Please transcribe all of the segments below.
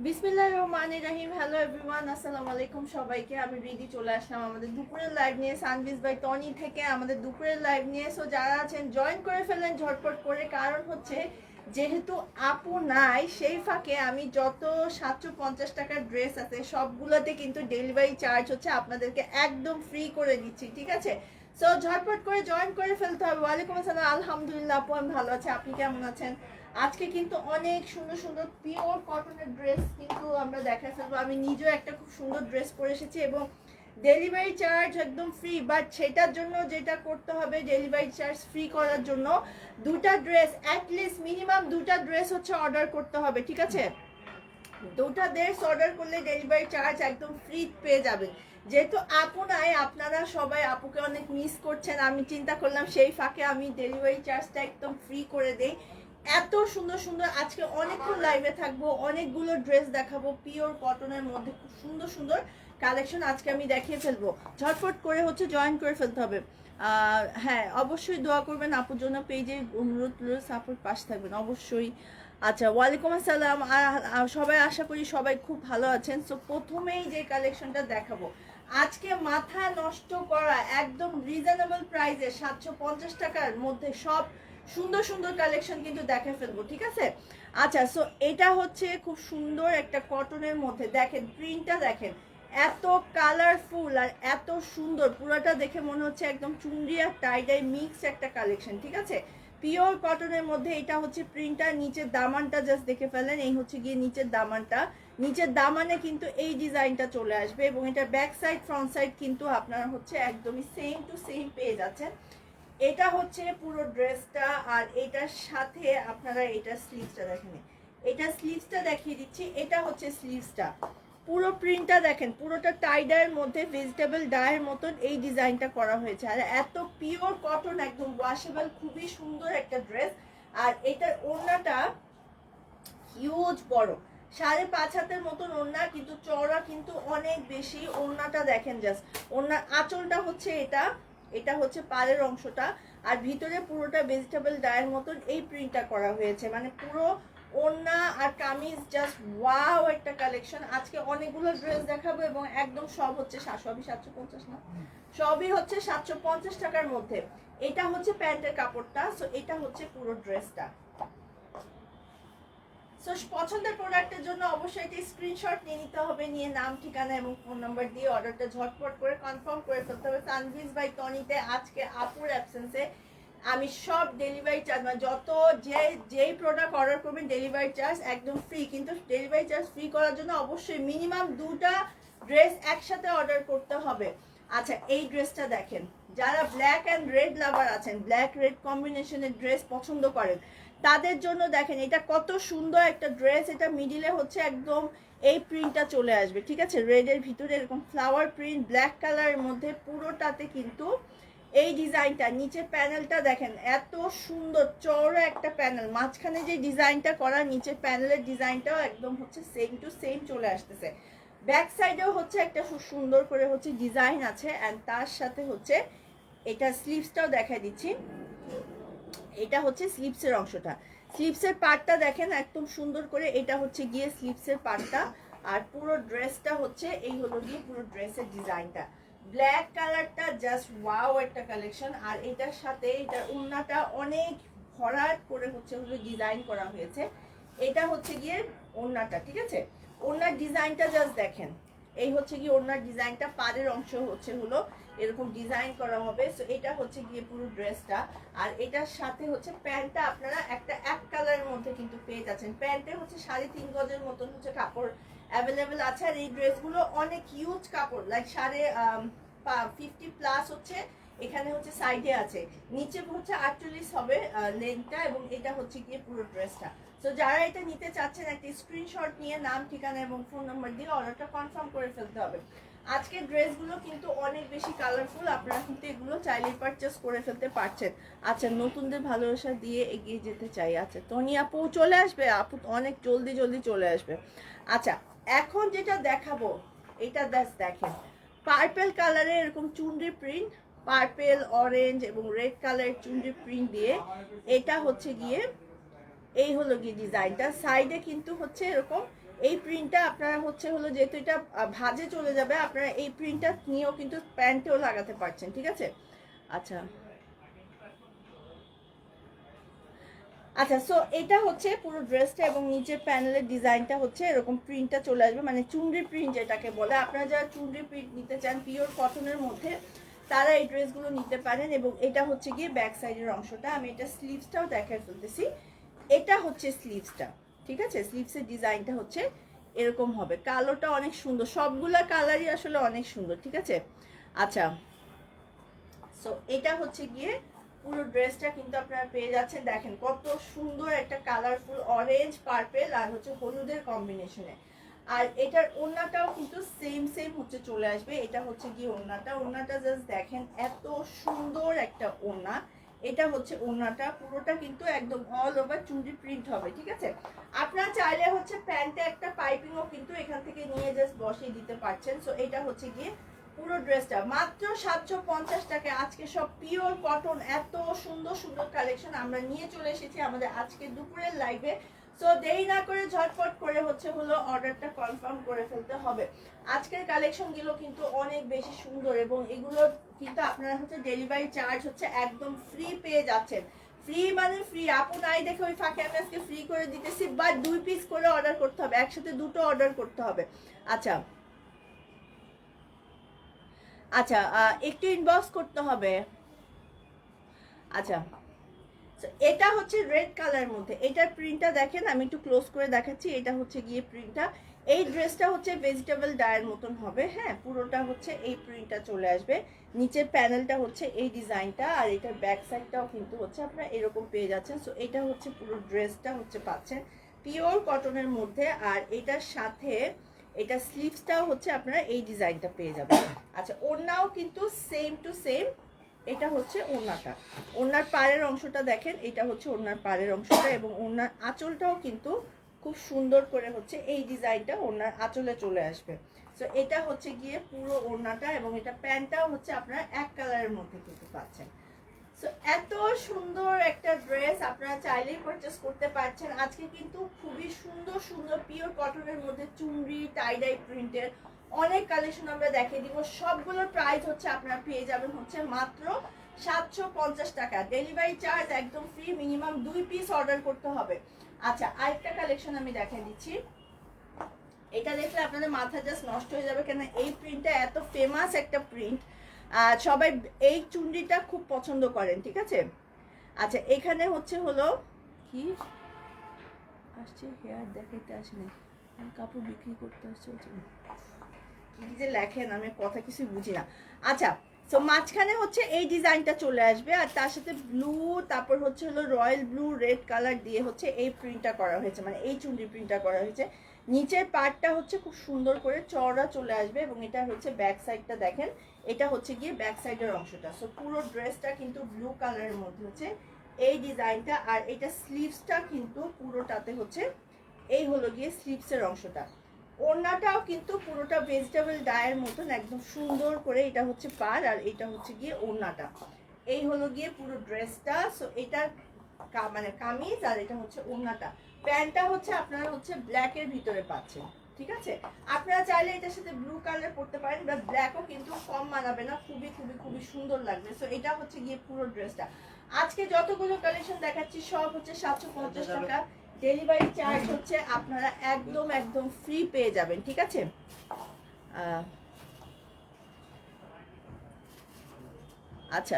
বিসমিল্লাহির রহমানির রহিম। Hello everyone, আসসালামু আলাইকুম সবাইকে। আমি রিদি চলে আসলাম আমাদের দুপুরের লাইভ নিয়ে, সানভিজ বাই টনি থেকে আমাদের দুপুরের লাইভ নিয়ে। সো যারা আছেন জয়েন করে ফেলেন ঝটপট করে, কারণ হচ্ছে যেহেতু আপু নাই সেই ফাঁকে আমি যত 750 টাকার ড্রেস আছে সবগুলোতে কিন্তু ডেলিভারি চার্জ হচ্ছে আপনাদেরকে একদম ফ্রি করে দিচ্ছি, ঠিক আছে? সো ঝটপট করে জয়েন করে ফেলতে হবে। ওয়ালাইকুম আসসালাম, আলহামদুলিল্লাহ আপু আমি ভালো আছি, আপনি কেমন আছেন? আজকে কিন্তু অনেক সুন্দর সুন্দর পিওর কটনের ড্রেস কিন্তু আমরা দেখাই ফেলবো। আমি নিজেও একটা খুব সুন্দর ড্রেস পরে এসেছি এবং ডেলিভারি চার্জ একদম ফ্রি। বাট সেটার জন্য যেটা করতে হবে, ডেলিভারি চার্জ ফ্রি করার জন্য দুটা ড্রেস, অ্যাটলিস্ট মিনিমাম দুটা ড্রেস হচ্ছে অর্ডার করতে হবে, ঠিক আছে? দুটা ড্রেস অর্ডার করলে ডেলিভারি চার্জ একদম ফ্রি পেয়ে যাবেন। যেহেতু আপু নাই, আপনারা সবাই আপুকে অনেক মিস করছেন, আমি চিন্তা করলাম সেই ফাঁকে আমি ডেলিভারি চার্জটা একদম ফ্রি করে দেই। এত সুন্দর সুন্দর আজকে অনেকক্ষণ লাইভে থাকবো, অনেকগুলো ড্রেস দেখাবো পিওর কটনের মধ্যে, খুব সুন্দর সুন্দর কালেকশন আজকে আমি দেখিয়ে ফেলবো। ঝটফট করে হচ্ছে জয়েন করে ফেলতে হবে। হ্যাঁ অবশ্যই দোয়া করবেন আপুর জন্য, পেজে অনুরোধ সাপোর্ট পাশে থাকবেন অবশ্যই। আচ্ছা, ওয়ালাইকুম আসসালাম। আর সবাই আশা করি সবাই খুব ভালো আছেন। সো প্রথমেই যে কালেকশনটা দেখাবো আজকে, মাথা নষ্ট করা একদম রিজনেবল প্রাইসে 750 টাকার মধ্যে সব সুন্দর সুন্দর কালেকশন কিন্তু দেখে ফেলবো, ঠিক আছে? আচ্ছা, সো এটা হচ্ছে খুব সুন্দর একটা কটনের মধ্যে, দেখেন প্রিন্টটা দেখেন, এত কালারফুল আর এত সুন্দর, পুরোটা দেখে মনে হচ্ছে একদম চুনরি আর টাইডাই মিক্স একটা কালেকশন, ঠিক আছে? পিওর কটনের মধ্যে এটা হচ্ছে প্রিন্টটা। নিচের দামানটা জাস্ট দেখে ফেলেন, এই হচ্ছে গিয়ে নিচের দামানটা। নিচের দামানে কিন্তু এই ডিজাইনটা চলে আসবে এবং এটা ব্যাক সাইড ফ্রন্ট সাইড কিন্তু আপনারা হচ্ছে একদমই সেম টু সেম পেয়ে যাচ্ছেন। এটা হচ্ছে পুরো ড্রেসটা, আর এটার সাথে আপনারা এটা স্লিভসটা দেখেন, এটা স্লিভসটা দেখিয়ে দিচ্ছি। এটা হচ্ছে স্লিভসটা, পুরো প্রিন্টটা দেখেন, পুরোটা টাইডার মধ্যে ভেজিটেবল ডায়ের মতন এই ডিজাইনটা করা হয়েছে, আর এত পিওর কটন, একদম ওয়াশেবল, খুবই সুন্দর একটা ড্রেস। আর এটার ওড়নাটা হিউজ বড়, 5.5 হাতের মতন ওড়না, কিন্তু চওড়া কিন্তু অনেক বেশি। ওড়নাটা দেখেন জাস্ট, ওড়নার আঁচলটা হচ্ছে এটা, এটা হচ্ছে পাড়ের অংশটা, আর ভিতরে পুরোটা ভেজিটেবল ডায়ের মতন এই প্রিন্টটা করা হয়েছে, মানে পুরো ওড়না আর কামিজ জাস্ট ওয়াও একটা কালেকশন। আজকে অনেকগুলো ড্রেস দেখাবো এবং একদম সব হচ্ছে সবই 750 না, সবই হচ্ছে 750 টাকার মধ্যে। এটা হচ্ছে প্যান্টের কাপড়টা, সো এটা হচ্ছে পুরো ড্রেসটা। সো পছন্দের প্রোডাক্টের জন্য অবশ্যই একটি স্ক্রিনশট নিয়ে নিতে হবে, নিয়ে নাম ঠিকানা এবং ফোন নাম্বার দিয়ে অর্ডারটা ঝটপট করে কনফার্ম করে ফেলতে হবে। সানভিজ বাই টনিতে আজকে আপুর অ্যাবসেন্সে আমি সব ডেলিভারি চার্জ, মানে যত যেই প্রোডাক্ট অর্ডার করবেন ডেলিভারি চার্জ একদম ফ্রি, কিন্তু ডেলিভারি চার্জ ফ্রি করার জন্য অবশ্যই মিনিমাম দুটা ড্রেস একসাথে অর্ডার করতে হবে। আচ্ছা, এই ড্রেসটা দেখেন, যারা ব্ল্যাক অ্যান্ড রেড লাভার আছেন, ব্ল্যাক রেড কম্বিনেশনের ড্রেস পছন্দ করেন, তাদের জন্য দেখেন এটা কত সুন্দর একটা ড্রেস। এটা মিডিলে হচ্ছে একদম এই প্রিন্টটা চলে আসবে, ঠিক আছে? রেডের ভিতরে এরকম ফ্লাওয়ার প্রিন্ট, ব্ল্যাক কালারের মধ্যে পুরোটাতে কিন্তু এই ডিজাইনটা। নিচে প্যানেলটা দেখেন, এত সুন্দর চওড়া একটা প্যানেল, মাঝখানে যে ডিজাইনটা করা, নিচের প্যানেলের ডিজাইনটাও একদম হচ্ছে সেম টু সেম চলে আসতেছে। ব্যাক সাইডেও হচ্ছে একটা সুন্দর করে হচ্ছে ডিজাইন আছে, অ্যান্ড তার সাথে হচ্ছে এটা স্লিভসটাও দেখা দিচ্ছি। এটা হচ্ছে স্লিভসের অংশটা, স্লিভসের পার্টটা দেখেন একদম সুন্দর করে, এটা হচ্ছে গিয়ে স্লিভসের পার্টটা। আর পুরো ড্রেসটা হচ্ছে এই হলো গিয়ে পুরো ড্রেসের ডিজাইনটা। ব্ল্যাক কালারটা জাস্ট ওয়াও একটা কালেকশন, আর এটার সাথে এটার ওড়নাটা অনেক ভরাট করে হচ্ছে হলো ডিজাইন করা হয়েছে। এটা হচ্ছে গিয়ে ওড়নাটা, ঠিক আছে? ওড়নার ডিজাইনটা জাস্ট দেখেন, এই হচ্ছে গিয়ে ওড়নার ডিজাইনটা, পাড়ের অংশ হচ্ছে হলো এরকম ডিজাইন করা হবে। সো এটা হচ্ছে গিয়ে পুরো ড্রেসটা, আর এটার সাথে হচ্ছে প্যান্টটা আপনারা একটা এক কালারের মধ্যে কিন্তু পেয়ে যাচ্ছেন। প্যান্টে হচ্ছে 3.5 গজের মতন হচ্ছে কাপড় অ্যাভেলেবেল আছে, আর এই ড্রেসগুলো অনেক হিউজ কাপড়, লাইক 50 প্লাস হচ্ছে এখানে হচ্ছে সাইডে আছে, নিচে হচ্ছে 48 হবে লেন্থটা, এবং এটা হচ্ছে গিয়ে পুরো ড্রেসটা। তো যারা এটা নিতে চাচ্ছেন একটা স্ক্রিনশট নিয়ে নাম ঠিকানা এবং ফোন নাম্বার দিয়ে অর্ডারটা কনফার্ম করে ফেলতে হবে। আজকের ড্রেসগুলো কিন্তু অনেক বেশি কালারফুল, আপনারা কিন্তু এগুলো চাইলে পারচেস করে ফেলতে পারছেন। আচ্ছা, নতুনদের ভালোবাসা দিয়ে এগিয়ে যেতে চাই। আচ্ছা, টনি আপু চলে আসবে, আপু অনেক জলদি জলদি চলে আসবে। আচ্ছা, এখন যেটা দেখাবো এটা দেখেন, পার্পেল কালারের এরকম চুনরি প্রিন্ট, পার্পেল অরেঞ্জ এবং রেড কালারের চুনরি প্রিন্ট দিয়ে এটা হচ্ছে গিয়ে এই হলো গিয়ে ডিজাইনটা। সাইডে কিন্তু হচ্ছে এরকম এই প্রিন্টটা আপনারা হচ্ছে হলো যেহেতু এটা ভাঁজে চলে যাবে, আপনারা এই প্রিন্টটা নিয়েও কিন্তু প্যান্টেও লাগাতে পারছেন, ঠিক আছে। আচ্ছা আচ্ছা, সো এটা হচ্ছে পুরো ড্রেসটা এবং নিচের প্যানেলের ডিজাইনটা হচ্ছে এরকম প্রিন্টটা চলে আসবে, মানে চুনরি প্রিন্ট যেটাকে বলে। আপনারা যারা চুনরি প্রিন্ট নিতে চান পিওর কটনের মধ্যে, তারা এই ড্রেসগুলো নিতে পারেন। এবং এটা হচ্ছে গিয়ে ব্যাক সাইডের অংশটা, আমি এটা স্লিভসটাও দেখাই ফেলতেছি। এটা হচ্ছে স্লিভসটা, ঠিক আছে। স্লিভসের ডিজাইনটা হচ্ছে এরকম হবে, কালোটা অনেক সুন্দর, সবগুলা কালারই আসলে অনেক সুন্দর, ঠিক আছে। আচ্ছা, সো এটা হচ্ছে গিয়ে পুরো ড্রেসটা কিন্তু আপনারা পেয়ে যাচ্ছেন। দেখেন কত সুন্দর একটা কালারফুল অরেঞ্জ পার্পেল আর হচ্ছে হলুদের কম্বিনেশনে। আর এটার ওড়নাটাও কিন্তু সেম সেম হচ্ছে চলে আসবে। এটা হচ্ছে গিয়ে ওড়নাটা জাস্ট দেখেন এত সুন্দর একটা ওড়না। এটা হচ্ছে ওড়নাটা, পুরোটা কিন্তু একদম অল ওভার চুড়ি প্রিন্ট হবে, ঠিক আছে। আপনারা চাইলে হচ্ছে প্যান্টে একটা পাইপিংও কিন্তু এখান থেকে নিয়ে জাস্ট বসিয়ে দিতে পারছেন। সো এটা হচ্ছে গিয়ে পুরো ড্রেসটা মাত্র 750 টাকায়। আজকে সব পিওর কটন, এত সুন্দর সুন্দর কালেকশন আমরা নিয়ে চলে এসেছি আমাদের আজকে দুপুরের লাইভে। সো দেরি না করে ঝটপট করে হচ্ছে হলো অর্ডারটা কনফার্ম করে ফেলতে হবে। আজকের কালেকশনগুলো কিন্তু অনেক বেশি সুন্দর এবং এগুলো কিন্তু আপনারা হচ্ছে ডেলিভারি চার্জ হচ্ছে একদম ফ্রি পেয়ে যাচ্ছেন। ফ্রি মানে ফ্রি, আপু নাই দেখে ওই ফাঁকে আমি আজকে ফ্রি করে দিতেছি, বাট 2 পিস করে অর্ডার করতে হবে, একসাথে দুটো অর্ডার করতে হবে। আচ্ছা আচ্ছা, একটু ইনবক্স করতে হবে। আচ্ছা, এটা হচ্ছে রেড কালারের মধ্যে, এটার প্রিন্টটা দেখেন, আমি একটু ক্লোজ করে দেখাচ্ছি। এটা হচ্ছে গিয়ে প্রিন্টটা, এই ড্রেসটা হচ্ছে ভেজিটেবল ডায়ের মতন হবে, হ্যাঁ পুরোটা হচ্ছে এই প্রিন্টটা চলে আসবে। নিচের প্যানেলটা হচ্ছে এই ডিজাইনটা, আর এটার ব্যাক সাইডটাও কিন্তু হচ্ছে আপনারা এরকম পেয়ে যাচ্ছেন। সো এটা হচ্ছে পুরো ড্রেসটা হচ্ছে পাচ্ছেন পিওর কটনের মধ্যে। আর এটার সাথে এটা স্লিভসটাও হচ্ছে আপনারা এই ডিজাইনটা পেয়ে যাবেন। আচ্ছা, ওড়নাও কিন্তু সেম টু সেম। এটা হচ্ছে ওড়নাটা, ওড়নার পাড়ের অংশটা দেখেন, এটা হচ্ছে ওড়নার পাড়ের অংশটা এবং ওড়নার আঁচলটাও কিন্তু খুব সুন্দর করে হচ্ছে এই ডিজাইনটা ওড়নার আঁচলে চলে আসবে। সো এটা হচ্ছে গিয়ে পুরো ওড়নাটা এবং এটা প্যান্টটাও হচ্ছে আপনারা এক কালারের মধ্যে কিন্তু পাচ্ছেন। সো এত সুন্দর একটা ড্রেস আপনারা চাইলেই পারচেস করতে পারছেন। আজকে কিন্তু খুবই সুন্দর সুন্দর পিওর কটনের মধ্যে চুনরি টাইডাই প্রিন্টের অনেক কালেকশন আমরা দেখিয়ে দিব। সবগুলোর প্রাইস হচ্ছে আপনারা পেয়ে যাবেন হচ্ছে মাত্র 750 টাকা। ডেলিভারি চার্জ একদম ফ্রি, মিনিমাম 2 পিস অর্ডার করতে হবে। আচ্ছা, আরেকটা কালেকশন আমি দেখিয়ে দিচ্ছি। এটা দেখলে আপনাদের মাথা জাস্ট নষ্ট হয়ে যাবে, কেন এই প্রিন্টটা এত ফেমাস একটা প্রিন্ট, সবাই এই চুন্ডিটা খুব পছন্দ করেন, ঠিক আছে। আচ্ছা, এখানে হচ্ছে হলো কি আসছে, হেয়ার দেখাইতে আসেনি, কাপড় বিক্রি করতে আসছে, কি যে লেখেন আমি কথা কিছু বুঝি না। আচ্ছা, সো মাঝখানে হচ্ছে এই ডিজাইনটা চলে আসবে আর তার সাথে ব্লু, তারপর হচ্ছে হলো রয়্যাল ব্লু রেড কালার দিয়ে হচ্ছে এই প্রিন্টটা করা হয়েছে, মানে এই চুন্ডি প্রিন্টটা করা হয়েছে। নিচের পার্টটা হচ্ছে খুব সুন্দর করে চওড়া চলে আসবে এবং এটা হচ্ছে ব্যাক সাইডটা দেখেন, এটা হচ্ছে গিয়ে ব্যাক সাইডের অংশটা। সো পুরো ড্রেসটা কিন্তু ব্লু কালারের মধ্যে হচ্ছে এই ডিজাইনটা। আর এটা স্লিভসটা কিন্তু পুরোটাতে হচ্ছে এই হলো গিয়ে স্লিভসের অংশটা। ওড়নাটাও কিন্তু পুরোটা ভেজিটেবল ডায়ের মতন একদম সুন্দর করে, এটা হচ্ছে পার আর এটা হচ্ছে গিয়ে ওড়নাটা। এই হলো গিয়ে পুরো ড্রেসটা। সো এটা মানে কামিজ আর এটা হচ্ছে ওড়নাটা। প্যান্টটা হচ্ছে আপনারা হচ্ছে ব্ল্যাকের ভিতরে পাচ্ছেন, ঠিক আছে। আপনারা চাইলে এটার সাথে ব্লু কালার পরতে পারেন, বা ব্ল্যাকও কিন্তু কম মানাবে না, খুবই খুবই খুবই সুন্দর লাগবে। সো এটা হচ্ছে গিয়ে পুরো ড্রেসটা। আজকে যতগুলো কালেকশন দেখাচ্ছি সব হচ্ছে 750 টাকা। ডেলিভারি চার্জ হচ্ছে আপনারা একদম একদম ফ্রি পেয়ে যাবেন, ঠিক আছে। আচ্ছা,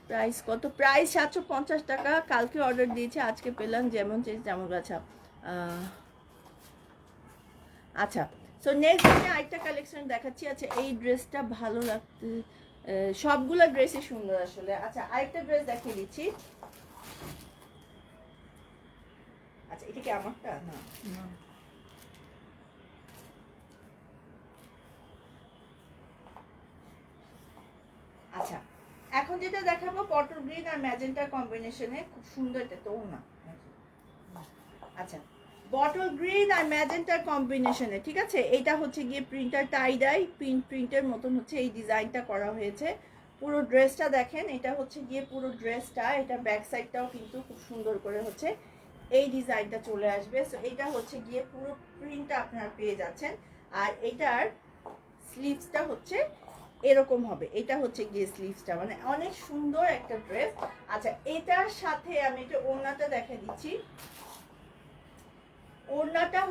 প্রাইস কত? প্রাইস 750 টাকা। কালকে অর্ডার দিয়েছে, আজকে পেলাম, যেমন চেয়েছি তেমন। আচ্ছা আচ্ছা, সো নেক্সট আমি আরেকটা কালেকশন দেখাচ্ছি। আচ্ছা, এই ড্রেসটা ভালো লাগতে, সবগুলো ড্রেসই সুন্দর আসলে। আচ্ছা, আরেকটা ড্রেস দেখিয়ে দিচ্ছি। আচ্ছা, এটা কি আমারটা? না, আচ্ছা, এখন যেটা দেখাবো পটল গ্রিন আর ম্যাজেন্টা কম্বিনেশনে, খুব সুন্দর। এটা তো না, আচ্ছা, বটল গ্রিন আর ম্যাজেন্টার কম্বিনেশনে, ঠিক আছে। এটা হচ্ছে গিয়ে প্রিন্টার টাইডাই প্রিন্টের মতন হচ্ছে এই ডিজাইনটা করা হয়েছে। পুরো ড্রেসটা দেখেন, এটা হচ্ছে গিয়ে পুরো ড্রেসটা, এটা ব্যাক সাইডটাও কিন্তু খুব সুন্দর করে হচ্ছে এই ডিজাইনটা চলে আসবে। সো এটা হচ্ছে গিয়ে পুরো প্রিন্টটা আপনারা পেয়ে যাচ্ছেন। আর এটার স্লিভসটা হচ্ছে এরকম হবে, এটা হচ্ছে গিয়ে স্লিভসটা, মানে অনেক সুন্দর একটা ড্রেস। আচ্ছা এটার সাথে আমি একটু ওড়নাটা দেখা দিচ্ছি। ওড়নাটা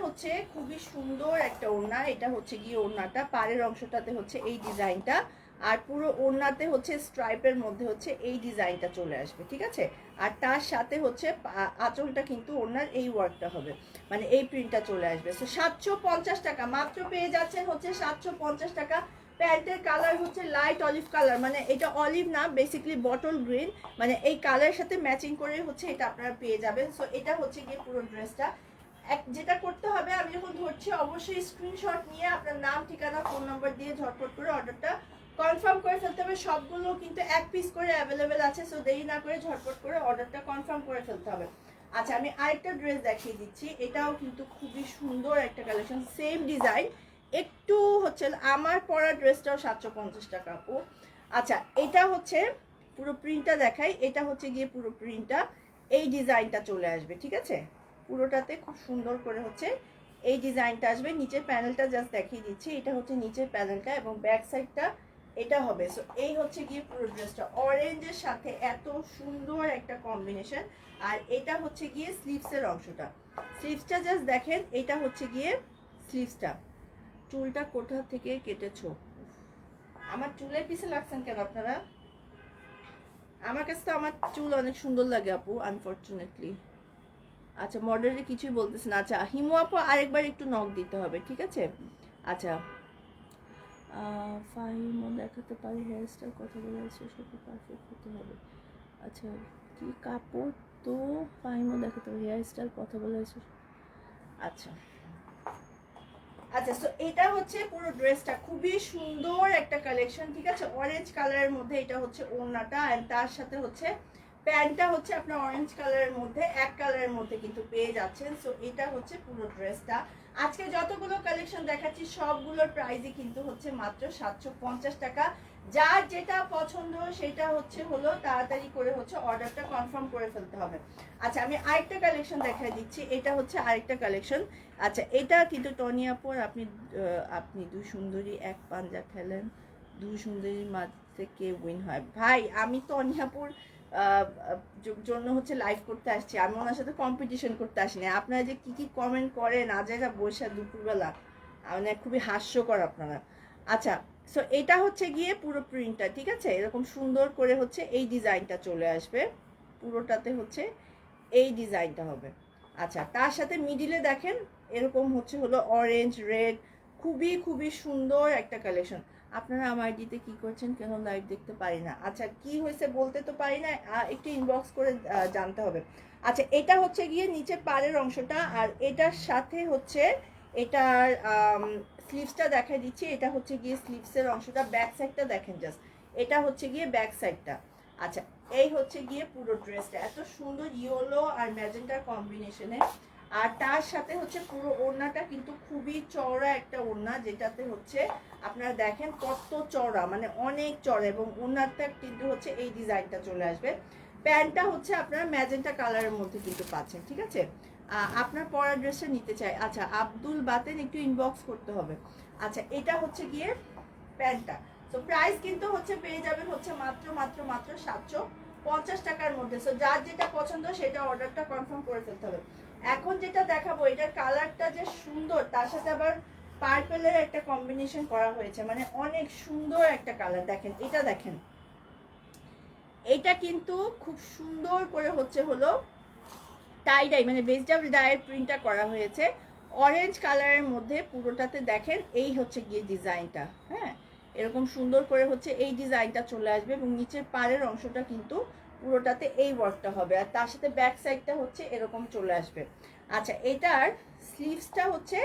হচ্ছে খুবই সুন্দর একটা ওড়না। এটা হচ্ছে গিয়ে ওড়নাটা, পাড়ের অংশটাতে হচ্ছে এই ডিজাইনটা, আর পুরো ওড়নাতে হচ্ছে স্ট্রাইপের মধ্যে হচ্ছে এই ডিজাইনটা চলে আসবে, ঠিক আছে। আর তার সাথে হচ্ছে আঁচলটা কিন্তু ওড়নার এই ওয়ার্কটা হবে, মানে এই প্রিন্টটা চলে আসবে। সো 750 টাকা মাত্র পেয়ে যাচ্ছেন হচ্ছে 750 টাকা। প্যান্টের কালার হচ্ছে লাইট অলিভ কালার, মানে এটা অলিভ না, বেসিক্যালি বটল গ্রিন, মানে এই কালারের সাথে ম্যাচিং করে হচ্ছে এটা আপনারা পেয়ে যাবেন। সো এটা হচ্ছে গিয়ে পুরো ড্রেসটা। যেটা করতে হবে, আমি যখন ধরছি অবশ্যই স্ক্রিনশট নিয়ে আপনার নাম, ঠিকানা, ফোন নাম্বার দিয়ে ঝটপট করে অর্ডারটা কনফার্ম করে ফেলতে হবে। সবগুলো কিন্তু এক পিস করে অ্যাভেলেবেল আছে, সো দেরি না করে ঝটপট করে অর্ডারটা কনফার্ম করে ফেলতে হবে। আচ্ছা আমি আরেকটা ড্রেস দেখিয়ে দিচ্ছি, এটাও কিন্তু খুবই সুন্দর একটা কালেকশন, সেম ডিজাইন, একটু হচ্ছে আমার পরা ড্রেসটাও 750 টাকা আপু। আচ্ছা এটা হচ্ছে পুরো প্রিন্টটা দেখাই, এটা হচ্ছে গিয়ে পুরো প্রিন্টটা, এই ডিজাইনটা চলে আসবে, ঠিক আছে। পুরোটাতে খুব সুন্দর করে হচ্ছে এই ডিজাইনটা আসবে। নিচের প্যানেলটা জাস্ট দেখিয়ে দিচ্ছি, এটা হচ্ছে নিচের প্যানেলটা এবং ব্যাক সাইডটা এটা হবে। সো এই হচ্ছে গিয়ে পুরো ড্রেসটা, অরেঞ্জের সাথে এত সুন্দর একটা কম্বিনেশন। আর এটা হচ্ছে গিয়ে স্লিভসের অংশটা, স্লিভসটা জাস্ট দেখেন, এটা হচ্ছে গিয়ে স্লিভসটা। চুলটা কোথা থেকে কেটেছো? আমার চুলের পিছে লাগছেন কেন আপনারা? আমার কাছে তো আমার চুল অনেক সুন্দর লাগে আপু, আনফরচুনেটলি। আচ্ছা মডেলে কিছুই বলতেছে না। আচ্ছা হিমু আপু আরেকবার একটু নক দিতে হবে, ঠিক আছে। আচ্ছা ফাইমও দেখাতে পারি, হেয়ার স্টাইল কথা বলে আছে সেটা পারফেক্ট হতে হবে। আচ্ছা কি কাপড় তো ফাইমও দেখাতে পারি, হেয়ার স্টাইল কথা বলে আছে। আচ্ছা আচ্ছা সো এটা হচ্ছে পুরো ড্রেসটা, খুবই সুন্দর একটা কালেকশন, ঠিক আছে। অরেঞ্জ কালারের মধ্যে এটা হচ্ছে ওড়নাটা, আর তার সাথে হচ্ছে প্যান্টটা হচ্ছে আপনার অরেঞ্জ কালারের মধ্যে, এক কালারের মধ্যে কিন্তু পেয়ে যাচ্ছেন। সো এটা হচ্ছে পুরো ড্রেসটা। আজকে যতগুলো কালেকশন দেখাচ্ছি সবগুলোর প্রাইসই কিন্তু হচ্ছে মাত্র 750 টাকা। যার যেটা পছন্দ সেটা হচ্ছে হলো তাড়াতাড়ি করে হচ্ছে অর্ডারটা কনফার্ম করে ফেলতে হবে। আচ্ছা আমি আরেকটা কালেকশন দেখাই দিচ্ছি, এটা হচ্ছে আরেকটা কালেকশন। আচ্ছা এটা কিন্তু টনি আপুর, আপনি দুই সুন্দরী এক পাঞ্জা খেলেন, দুই সুন্দরীর মাঝে কে উইন হয়? ভাই আমি টনি আপুর জন্য হচ্ছে লাইভ করতে আসছি, আমি ওনার সাথে কম্পিটিশন করতে আসিনি। আপনারা যে কি কি কমেন্ট করেন না জায়গা বসে দুপুরবেলা, মানে খুবই হাস্যকর আপনারা। আচ্ছা সো এটা হচ্ছে গিয়ে পুরো প্রিন্টটা, ঠিক আছে, এরকম সুন্দর করে হচ্ছে এই ডিজাইনটা চলে আসবে, পুরোটাতে হচ্ছে এই ডিজাইনটা হবে। আচ্ছা তার সাথে মিডিলে দেখেন এরকম হচ্ছে হলো অরেঞ্জ রেড, খুবই খুবই সুন্দর একটা কালেকশন। আপনারা আমার আইডিতে কি করছেন, কেন লাইভ দেখতে পারি না? আচ্ছা কি হয়েছে বলতে তো পারি না, একটু ইনবক্স করে জানতে হবে। আচ্ছা এটা হচ্ছে গিয়ে নিচে পাড়ের অংশটা, আর এটার সাথে হচ্ছে এটার স্লিভসটা দেখাই দিচ্ছি, এটা হচ্ছে গিয়ে স্লিভসের অংশটা, ব্যাক সাইডটা দেখেন জাস্ট, এটা হচ্ছে গিয়ে ব্যাক সাইডটা। আচ্ছা এই হচ্ছে গিয়ে পুরো ড্রেসটা, এত সুন্দর ইয়েলো আর ম্যাজেন্টার কম্বিনেশনে। আর তার সাথে হচ্ছে পুরো ওড়নাটা কিন্তু খুবই চওড়া একটা ওড়না, যেটাতে হচ্ছে আপনারা দেখেন কত চওড়া, মানে অনেক চওড়া, এবং ওড়নাটা কিন্তু হচ্ছে এই ডিজাইনটা চলে আসবে। প্যান্টটা হচ্ছে আপনারা ম্যাজেন্টা কালারের মধ্যে কিন্তু পাচ্ছেন, ঠিক আছে। আপনার পরা ড্রেসটা নিতে চাই। আচ্ছা আব্দুল বাতেন একটু ইনবক্স করতে হবে। আচ্ছা এটা হচ্ছে গিয়ে প্যান্টটা। সো প্রাইস কিন্তু হচ্ছে পেয়ে যাবেন হচ্ছে মাত্র মাত্র মাত্র 750 টাকার মধ্যে। সো যার যেটা পছন্দ সেটা অর্ডারটা কনফার্ম করে ফেলতে হবে। এখন যেটা দেখাবো এটার কালারটা যে সুন্দর, তার সাথে আবার পার্পেলের একটা কম্বিনেশন করা হয়েছে, মানে অনেক সুন্দর একটা কালার। দেখেন এটা দেখেন, এটা কিন্তু খুব সুন্দর করে হচ্ছে হলো টাই ডাই, মানে ভেজিটেবল ডাইয়ের প্রিন্টটা করা হয়েছে অরেঞ্জ কালারের মধ্যে পুরোটাতে। দেখেন এই হচ্ছে গিয়ে ডিজাইনটা, হ্যাঁ এরকম সুন্দর করে হচ্ছে এই ডিজাইনটা চলে আসবে, এবং নিচের পাড়ের অংশটা কিন্তু পুরোটাতে এই ওয়ার্কটা হবে, আর তার সাথে ব্যাক সাইডটা হচ্ছে এরকম চলে আসবে। আচ্ছা এটার স্লিভসটা হচ্ছে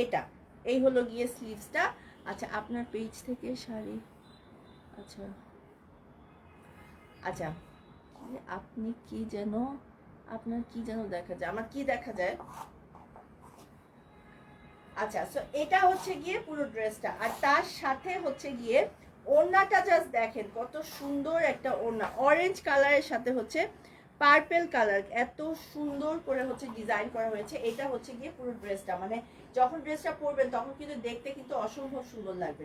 এটা, এই হলো গিয়ে স্লিভসটা। আচ্ছা আপনার পেজ থেকে শাড়ি, আচ্ছা আচ্ছা আপনি কি যেন, আপনার কি যেন দেখা যায়, আমার কি দেখা যায়? আচ্ছা সো এটা হচ্ছে গিয়ে পুরো ড্রেসটা, আর তার সাথে হচ্ছে গিয়ে ওড়নাটা জাস্ট দেখেন কত সুন্দর একটা ওড়না, অরেঞ্জ কালারের সাথে হচ্ছে পার্পেল কালার, এত সুন্দর করে হচ্ছে ডিজাইন করা হয়েছে। এটা হচ্ছে গিয়ে পুরো ড্রেসটা, মানে যখন ড্রেসটা পরবেন তখন কিন্তু দেখতে কিন্তু অসম্ভব সুন্দর লাগবে।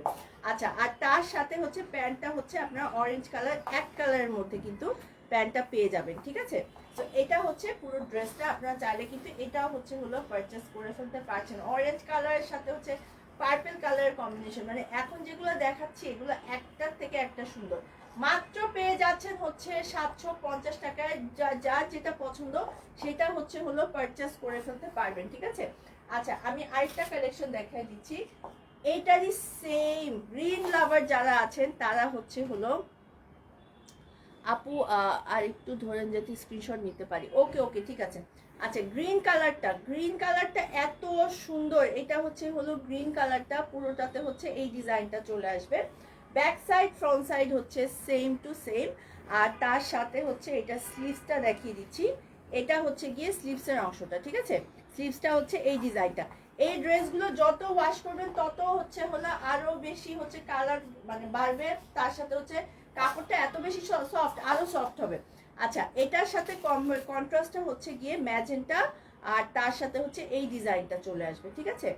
আচ্ছা, আর তার সাথে হচ্ছে প্যান্টটা হচ্ছে আপনার অরেঞ্জ কালার, এক কালারের মধ্যে কিন্তু প্যান্টটা পেয়ে যাবেন, ঠিক আছে। তো এটা হচ্ছে পুরো ড্রেসটা, আপনারা চাইলে কিন্তু এটাও হচ্ছে হলো পারচেস করে ফেলতে পারছেন। অরেঞ্জ কালারের সাথে হচ্ছে পার্পল কালারের কম্বিনেশন, মানে এখন যেগুলো দেখাচ্ছি এগুলো একটার থেকে একটা সুন্দর। মাত্র পেয়ে যাচ্ছেন হচ্ছে 750 টাকায়, যার যেটা পছন্দ সেটা হচ্ছে হলো পারচেস করে ফেলতে পারবেন, ঠিক আছে। আচ্ছা, আমি আরেকটা কালেকশন দেখাই দিচ্ছি। এইটারই সেম গ্রিন লাভার যারা আছেন তারা হচ্ছে হলো, আপু আর একটু ধরেন যদি স্ক্রিনশট নিতে পারি। ওকে ওকে, ঠিক আছে। আচ্ছা, গ্রিন কালারটা এত সুন্দর, এটা হচ্ছে হলো গ্রিন কালারটা, পুরোটাতে হচ্ছে এই ডিজাইনটা চলে আসবে। ব্যাক সাইড ফ্রন্ট সাইড হচ্ছে সেম টু সেম। আর তার সাথে হচ্ছে এটা স্লিভসটা দেখিয়ে দিচ্ছি। এটা হচ্ছে গিয়ে স্লিভসের অংশটা, ঠিক আছে। স্লিভসটা হচ্ছে এই ডিজাইনটা। এই ড্রেসগুলো যত ওয়াশ করবেন তত হচ্ছে হলো আরো বেশি হচ্ছে কালার মানে বাড়বে, তার সাথে হচ্ছে কাপড়টা এত বেশি সফট, আরো সফট হবে। আচ্ছা, এটার সাথে কন্ট্রাস্টটা হচ্ছে গিয়ে ম্যাজেন্টা, আর তার সাথে হচ্ছে এই ডিজাইনটা চলে আসবে, ঠিক আছে।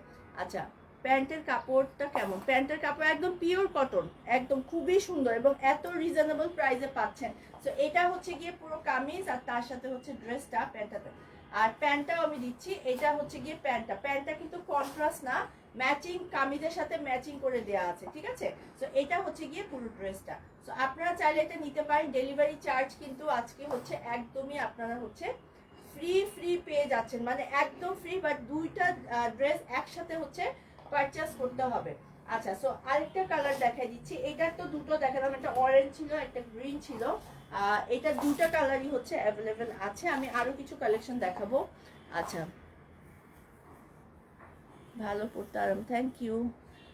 আচ্ছা, প্যান্টের কাপড়টা কেমন? প্যান্টের কাপড় একদম পিওর কটন, একদম খুবই সুন্দর এবং এত রিজনেবল প্রাইসে পাচ্ছেন। তো এটা হচ্ছে গিয়ে পুরো কামিজ, আর তার সাথে হচ্ছে ড্রেসটা প্যান্টটাতে। আর প্যান্টটাও আমি দিচ্ছি, এটা হচ্ছে গিয়ে প্যান্টটা কিন্তু কন্ট্রাস্ট না, ম্যাচিং কামিজের সাথে ম্যাচিং করে দেওয়া আছে, ঠিক আছে। তো এটা হচ্ছে গিয়ে পুরো ড্রেসটা। তো আপনারা চাইলে এটা নিতে পারেন। ডেলিভারি চার্জ কিন্তু আজকে হচ্ছে একদমই আপনারা হচ্ছে ফ্রি পেয়ে যাচ্ছেন, মানে একদম ফ্রি, বাট দুইটা ড্রেস একসাথে হচ্ছে পারচেস করতে হবে। আচ্ছা, সো আরেকটা কালার দেখাই দিচ্ছি। এটার তো দুটো দেখালাম, একটা অরেঞ্জ ছিল, একটা গ্রিন ছিল। এটা দুটো কালারই হচ্ছে অ্যাভেলেবেল আছে। আমি আরো কিছু কালেকশন দেখাবো। আচ্ছা, ভালো পড়তে আরাম, থ্যাংক ইউ।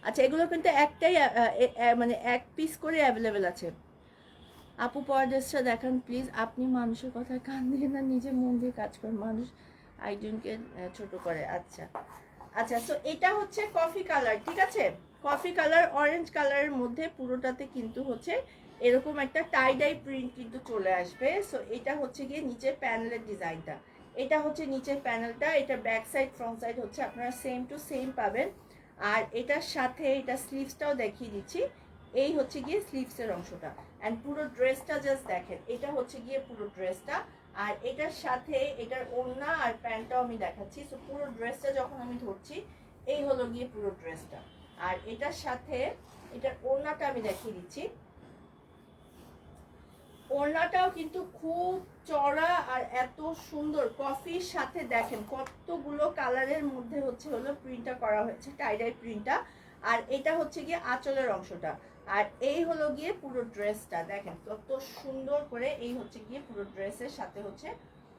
আচ্ছা, এগুলো কিন্তু একটাই মানে এক পিস করে অ্যাভেলেবেল আছে। আপু পরের ড্রেসটা দেখান প্লিজ। আপনি মানুষের কথা কান দিয়ে না, নিজে মন দিয়ে কাজ করেন, মানুষ আইজনকে ছোট করে। আচ্ছা আচ্ছা, সো এটা হচ্ছে কফি কালার, ঠিক আছে। কফি কালার অরেঞ্জ কালারের মধ্যে পুরোটাতে কিন্তু হচ্ছে এরকম একটা টাই ডাই প্রিন্ট কিন্তু চলে আসবে। সো এটা হচ্ছে গিয়ে নিচের প্যানেলের ডিজাইনটা, এটা হচ্ছে নিচের প্যানেলটা। এটা ব্যাক সাইড ফ্রন্ট সাইড হচ্ছে আপনারা সেম টু সেম পাবেন। আর এটার সাথে এটা স্লিভসটাও দেখিয়ে দিচ্ছি। এই হচ্ছে গিয়ে স্লিভসের অংশটা, অ্যান্ড পুরো ড্রেসটা জাস্ট দেখেন, এটা হচ্ছে গিয়ে পুরো ড্রেসটা। আর এটার সাথে এটার ওড়না আর প্যান্টটাও আমি দেখাচ্ছি। সো পুরো ড্রেসটা যখন আমি ধরছি, এই হলো গিয়ে পুরো ড্রেসটা। আর এটার সাথে এটার ওড়নাটা আমি দেখিয়ে দিচ্ছি। ওড়নাটাও কিন্তু খুব চড়া আর এত সুন্দর, কফির সাথে দেখেন কতগুলো কালারের মধ্যে হচ্ছে হলো প্রিন্টটা করা হয়েছে, টাইডাই প্রিন্টটা। আর এটা হচ্ছে গিয়ে আঁচলের অংশটা, আর এই হলো গিয়ে পুরো ড্রেসটা দেখেন কত সুন্দর করে। এই হচ্ছে গিয়ে পুরো ড্রেসের সাথে হচ্ছে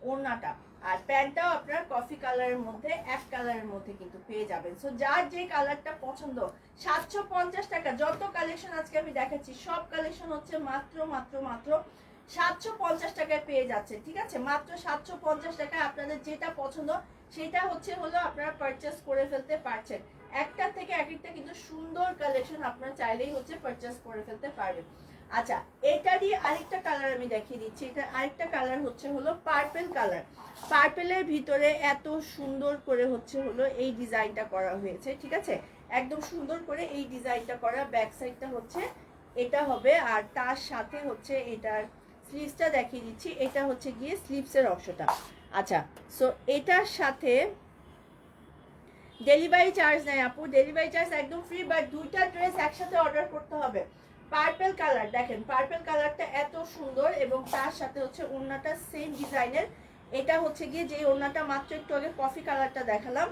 ওড়নাটা। আর প্যান্টটাও আপনার কফি কালারের মধ্যে, এক কালারের মধ্যে কিন্তু পেয়ে যাবেন। সো যার যে কালারটা পছন্দ, 750 টাকা। যত কালেকশন আজকে আমি দেখাচ্ছি সব কালেকশন হচ্ছে মাত্র মাত্র মাত্র 750 টাকায় পেয়ে যাচ্ছে, ঠিক আছে। মাত্র 750 টাকায় আপনাদের যেটা পছন্দ সেটা হচ্ছে হলো আপনারা পারচেস করে ফেলতে পারছেন। একটা থেকে এক একটা কিন্তু সুন্দর কালেকশন, আপনারা চাইলেই হচ্ছে পারচেস করে ফেলতে পারবেন। আচ্ছা, এটারই আরেকটা কালার আমি দেখিয়ে দিচ্ছি। এটা আরেকটা কালার হচ্ছে হলো পার্পল কালার। পার্পেলের ভিতরে এত সুন্দর করে হচ্ছে হলো এই ডিজাইনটা করা হয়েছে, ঠিক আছে। একদম সুন্দর করে এই ডিজাইনটা করা। ব্যাক সাইডটা হচ্ছে এটা হবে, আর তার সাথে হচ্ছে এটার স্লিভসটা দেখিয়ে দিচ্ছি। এটা হচ্ছে গিয়ে স্লিভসের অংশটা। আচ্ছা, সো এটার সাথে ডেলিভারি চার্জ নেই আপু, ডেলিভারি চার্জ একদম ফ্রি, বাট দুইটা ড্রেস একসাথে অর্ডার করতে হবে। পার্পল কালার দেখেন, পার্পল কালারটা এত সুন্দর, এবং তার সাথে হচ্ছে ওড়নাটা সেম ডিজাইনের। এটা হচ্ছে গিয়ে যে ওড়নাটা মাত্র একটু আগে কফি কালারটা দেখালাম,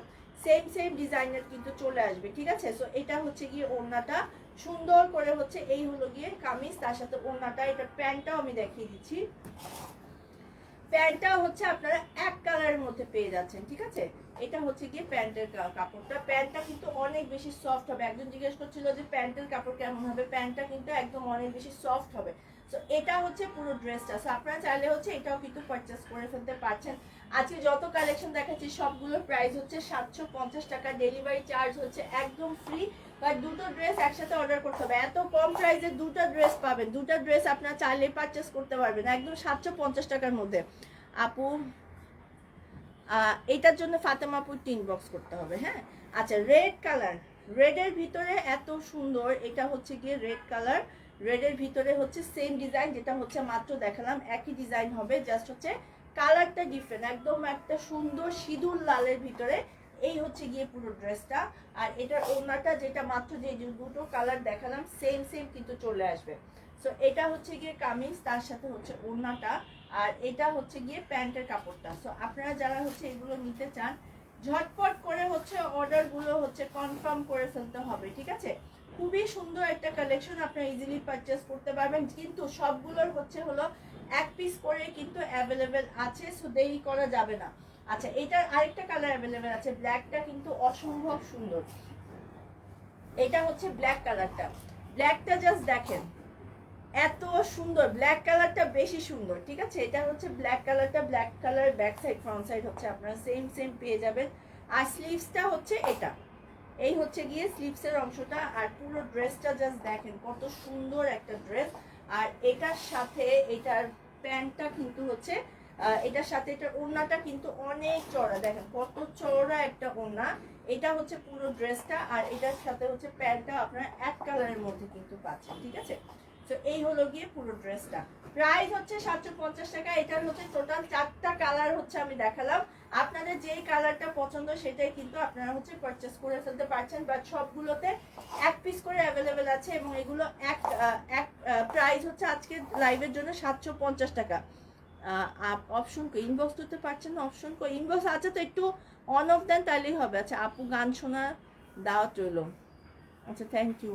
সেম ডিজাইনের কিন্তু চলে আসবে, ঠিক আছে। সো এটা হচ্ছে গিয়ে ওড়নাটা সুন্দর করে হচ্ছে, এই হলো গিয়ে কামিজ, তার সাথে ওড়নাটা। এটা প্যান্টটাও আমি দেখিয়ে দিচ্ছি। প্যান্টটা হচ্ছে আপনারা এক কালারের মধ্যে পেয়ে যাচ্ছেন, ঠিক আছে। এটা হচ্ছে গিয়ে প্যান্টের কাপড়টা। প্যান্টটা কিন্তু অনেক বেশি সফট হবে। একজন জিজ্ঞেস করছিল যে প্যান্টের কাপড় কেমন হবে, প্যান্টটা কিন্তু একদম অনেক বেশি সফট হবে। সো এটা হচ্ছে পুরো ড্রেসটা। সো আপনারা চাইলে হচ্ছে এটাও কিন্তু পারচেস করে ফেলতে পারছেন। আজকে যত কালেকশন দেখাচ্ছি সবগুলোর প্রাইস হচ্ছে 750 টাকা। ডেলিভারি চার্জ হচ্ছে একদম ফ্রি, বাট দুটো ড্রেস একসাথে অর্ডার করতে হবে, এত কম প্রাইসে দুটো ড্রেস পাবেন, দুটো ড্রেস আপনারা চাইলে পারচেস করতে পারবেন একদম 750 টাকার মধ্যে। আপু এটার জন্য ফাতেমা আপুর ইনবক্স করতে হবে, হ্যাঁ। আচ্ছা রেড কালার, রেডের ভিতরে এত সুন্দর, এটা হচ্ছে গিয়ে রেড কালার, রেডের ভিতরে হচ্ছে সেম ডিজাইন যেটা হচ্ছে মাত্র দেখালাম, একই ডিজাইন হবে, জাস্ট হচ্ছে কালারটা ডিফারেন্ট, একদম একটা সুন্দর সিঁদুর লালের ভিতরে। এই হচ্ছে গিয়ে পুরো ড্রেসটা। আর এটার ওড়নাটা যেটা মাত্র যে দুটো কালার দেখালাম সেম সেম কিন্তু চলে আসবে। সো এটা হচ্ছে গিয়ে কামিজ, তার সাথে হচ্ছে ওড়নাটা, আর এটা হচ্ছে গিয়ে প্যান্টের কাপড়টা। সো আপনারা যারা হচ্ছে এগুলো নিতে চান ঝটপট করে হচ্ছে অর্ডারগুলো হচ্ছে কনফার্ম করে ফেলতে হবে, ঠিক আছে। খুবই সুন্দর একটা কালেকশন, আপনারা ইজিলি পারচেস করতে পারবেন, কিন্তু সবগুলোর হচ্ছে হলো এক পিস করে কিন্তু অ্যাভেলেবেল আছে, সো দেরি করা যাবে না। আচ্ছা এটার আরেকটা কালার অ্যাভেলেবেল আছে, ব্ল্যাকটা কিন্তু অসম্ভব সুন্দর। এটা হচ্ছে ব্ল্যাক কালারটা, ব্ল্যাকটা জাস্ট দেখেন এত সুন্দর, ব্ল্যাক কালারটা বেশি সুন্দর, ঠিক আছে। এটা হচ্ছে ব্ল্যাক কালারটা, black colour back side front side হচ্ছে আপনারা সেম সেম পেয়ে যাবেন। আর স্লিভসটা হচ্ছে এটা, এই হচ্ছে গিয়ে স্লিভসের অংশটা। আর পুরো ড্রেসটা জাস্ট দেখেন কত সুন্দর একটা ড্রেস। আর এটার সাথে এটার প্যান্টটা কিন্তু হচ্ছে এটার সাথে এটার ওড়নাটা কিন্তু অনেক চওড়া, দেখেন কত চওড়া একটা ওড়না। এটা হচ্ছে পুরো ড্রেসটা, আর এটার সাথে হচ্ছে প্যান্টটা আপনারা এক কালারের মধ্যে কিন্তু পাচ্ছেন, ঠিক আছে। তো এই হলো গিয়ে পুরো ড্রেসটা, প্রাইস হচ্ছে 750 টাকা। এটার হচ্ছে টোটাল 4টা কালার হচ্ছে আমি দেখালাম, আপনাদের যেই কালারটা পছন্দ সেটাই কিন্তু আপনারা হচ্ছে পারচেস করে ফেলতে পারছেন। বাট সবগুলোতে এক পিস করে অ্যাভেলেবেল আছে, এবং এগুলো এক এক প্রাইস হচ্ছে আজকে লাইভের জন্য 750 টাকা। অপশন কো ইনবক্স করতে পারছেন না, অপশন কো ইনবক্স আছে তো একটু অন অফ দেন তাহলেই হবে। আচ্ছা আপু গান শোনা দাওয়াত রইল, আচ্ছা থ্যাংক ইউ,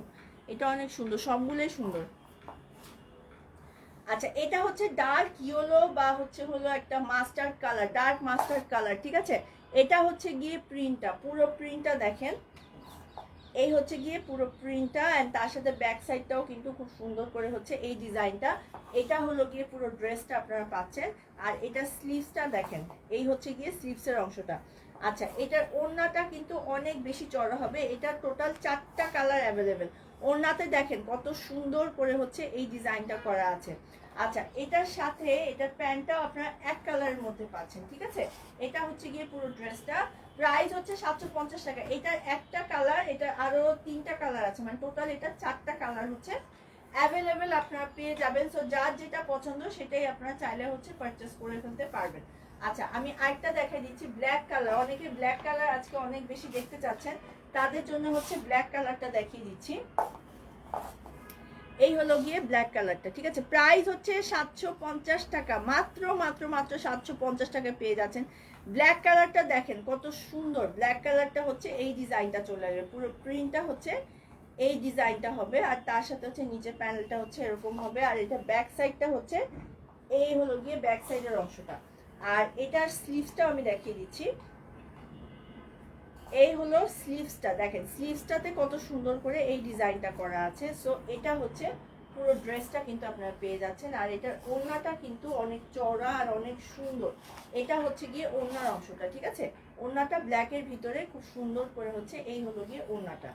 এটা অনেক সুন্দর, সবগুলোই সুন্দর। আচ্ছা এটা হচ্ছে ডার্ক ইয়েলো বা হচ্ছে হলো একটা mustard colour, dark mustard colour, ঠিক আছে। এটা হচ্ছে গিয়ে প্রিন্টটা, পুরো প্রিন্টটা দেখেন, এই হচ্ছে গিয়ে পুরো প্রিন্টটা, এন্ড তার সাথে ব্যাক সাইডটাও কিন্তু খুব সুন্দর করে হচ্ছে এই ডিজাইনটা। এটা হলো গিয়ে পুরো ড্রেসটা আপনারা পাচ্ছেন। আর এটা স্লিভসটা দেখেন, এই হচ্ছে গিয়ে স্লিভসের অংশটা। আচ্ছা এটার ওড়নাটা কিন্তু অনেক বেশি চড়া হবে, এটা টোটাল 4টা কালার অ্যাভেলেবেল। ওড়নাতে দেখেন কত সুন্দর করে হচ্ছে এই ডিজাইনটা করা আছে। আচ্ছা এটার সাথে এটার প্যান্টটাও আপনারা এক কালারের মধ্যে পাচ্ছেন, ঠিক আছে। এটা হচ্ছে গিয়ে পুরো ড্রেসটা, প্রাইস হচ্ছে 750 টাকা। এটার একটা কালার, এটা আরো 3টা কালার আছে, মানে টোটাল এটা 4টা কালার হচ্ছে অ্যাভেলেবেল আপনারা পেয়ে যাবেন। সো যার যেটা পছন্দ সেটাই আপনারা চাইলে হচ্ছে পারচেস করে ফেলতে পারবেন। আচ্ছা আমি আরেকটা দেখাই দিচ্ছি, ব্ল্যাক কালার, অনেকে ব্ল্যাক কালার আজকে অনেক বেশি দেখতে চাচ্ছেন, তাদের জন্য হচ্ছে ব্ল্যাক কালারটা দেখিয়ে দিচ্ছি। এই হলো গিয়ে ব্ল্যাক কালারটা, ঠিক আছে। প্রাইস হচ্ছে 750 টাকা, মাত্র মাত্র মাত্র 750 টাকা পেয়ে যাচ্ছেন। ব্ল্যাক কালারটা দেখেন কত সুন্দর, ব্ল্যাক কালারটা হচ্ছে এই ডিজাইনটা চলে আসবে, পুরো প্রিন্টটা হচ্ছে এই ডিজাইনটা হবে, আর তার সাথে হচ্ছে নিচে প্যানেলটা হচ্ছে এরকম হবে, আর এটা ব্যাক সাইডটা হচ্ছে এই হলো গিয়ে ব্যাক সাইডের অংশটা। আর এটার স্লিভসটাও আমি দেখিয়ে দিচ্ছি, এই হলো স্লিভসটা, দেখেন স্লিভসটাতে কত সুন্দর করে এই ডিজাইনটা করা আছে। সো এটা হচ্ছে পুরো ড্রেসটা কিন্তু আপনারা পেয়ে যাচ্ছেন। আর এটার ওড়নাটা কিন্তু অনেক চওড়া আর অনেক সুন্দর, এটা হচ্ছে গিয়ে ওড়নার অংশটা, ঠিক আছে। ওড়নাটা ব্ল্যাকের ভিতরে খুব সুন্দর করে হচ্ছে এই হলো গিয়ে ওড়নাটা,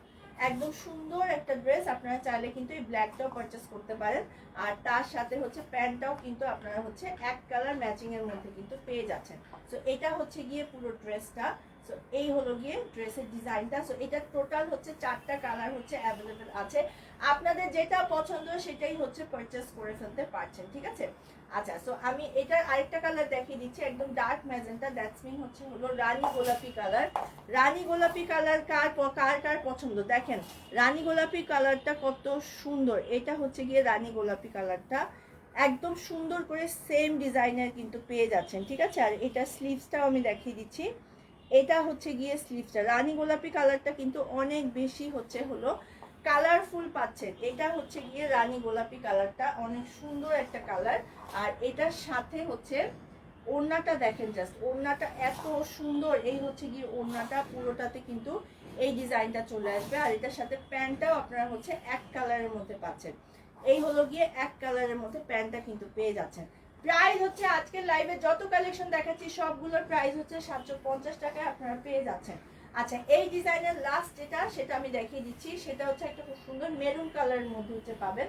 একদম সুন্দর একটা ড্রেস। আপনারা চাইলে কিন্তু এই ব্ল্যাকটাও পারচেস করতে পারেন, আর তার সাথে হচ্ছে প্যান্টটাও কিন্তু আপনারা হচ্ছে এক কালার ম্যাচিং এর মধ্যে কিন্তু পেয়ে যাচ্ছেন। সো এটা হচ্ছে গিয়ে পুরো ড্রেসটা। সো এই হলো গিয়ে ড্রেসের ডিজাইনটা। সো এটা টোটাল হচ্ছে 4টা কালার হচ্ছে অ্যাভেলেবেল আছে, আপনাদের যেটা পছন্দ সেটাই হচ্ছে পারচেস করে ফেলতে পারছেন, ঠিক আছে। আচ্ছা সো আমি এটার আরেকটা কালার দেখিয়ে দিচ্ছি, একদম ডার্ক ম্যাজেন্টা, দ্যাটস মিন হচ্ছে হলো রানী গোলাপি কালার। রানী গোলাপি কালার কার কার কার পছন্দ, দেখেন রানী গোলাপি কালারটা কত সুন্দর, এটা হচ্ছে গিয়ে রানী গোলাপি কালারটা, একদম সুন্দর করে সেম ডিজাইনের কিন্তু পেয়ে যাচ্ছেন, ঠিক আছে। আর এটা স্লিভসটাও আমি দেখিয়ে দিচ্ছি, এটা হচ্ছে গিয়ে স্লিভসটা, রানী গোলাপি কালারটা কিন্তু অনেক বেশি হচ্ছে হলো কালারফুল পাচ্ছেন। এটা হচ্ছে গিয়ে রানী গোলাপি কালারটা, অনেক সুন্দর একটা কালার। আর এটার সাথে হচ্ছে ওড়নাটা দেখেন, জাস্ট ওড়নাটা এত সুন্দর, এই হচ্ছে গিয়ে ওড়নাটা, পুরোটাতে কিন্তু এই ডিজাইনটা চলে আসবে। আর এটার সাথে প্যান্টটাও আপনারা হচ্ছে এক কালারের মধ্যে পাচ্ছেন, এই হলো গিয়ে এক কালারের মধ্যে প্যান্টটা কিন্তু পেয়ে যাচ্ছেন। প্রাইস হচ্ছে আজকের লাইভে যত কালেকশন দেখাচ্ছি সবগুলোর প্রাইস হচ্ছে 750 টাকায় আপনারা পেয়ে যাচ্ছেন। আচ্ছা এই ডিজাইনের লাস্ট যেটা সেটা আমি দেখিয়ে দিচ্ছি, সেটা হচ্ছে একটা খুব সুন্দর মেরুন কালারের মধ্যে হচ্ছে পাবেন।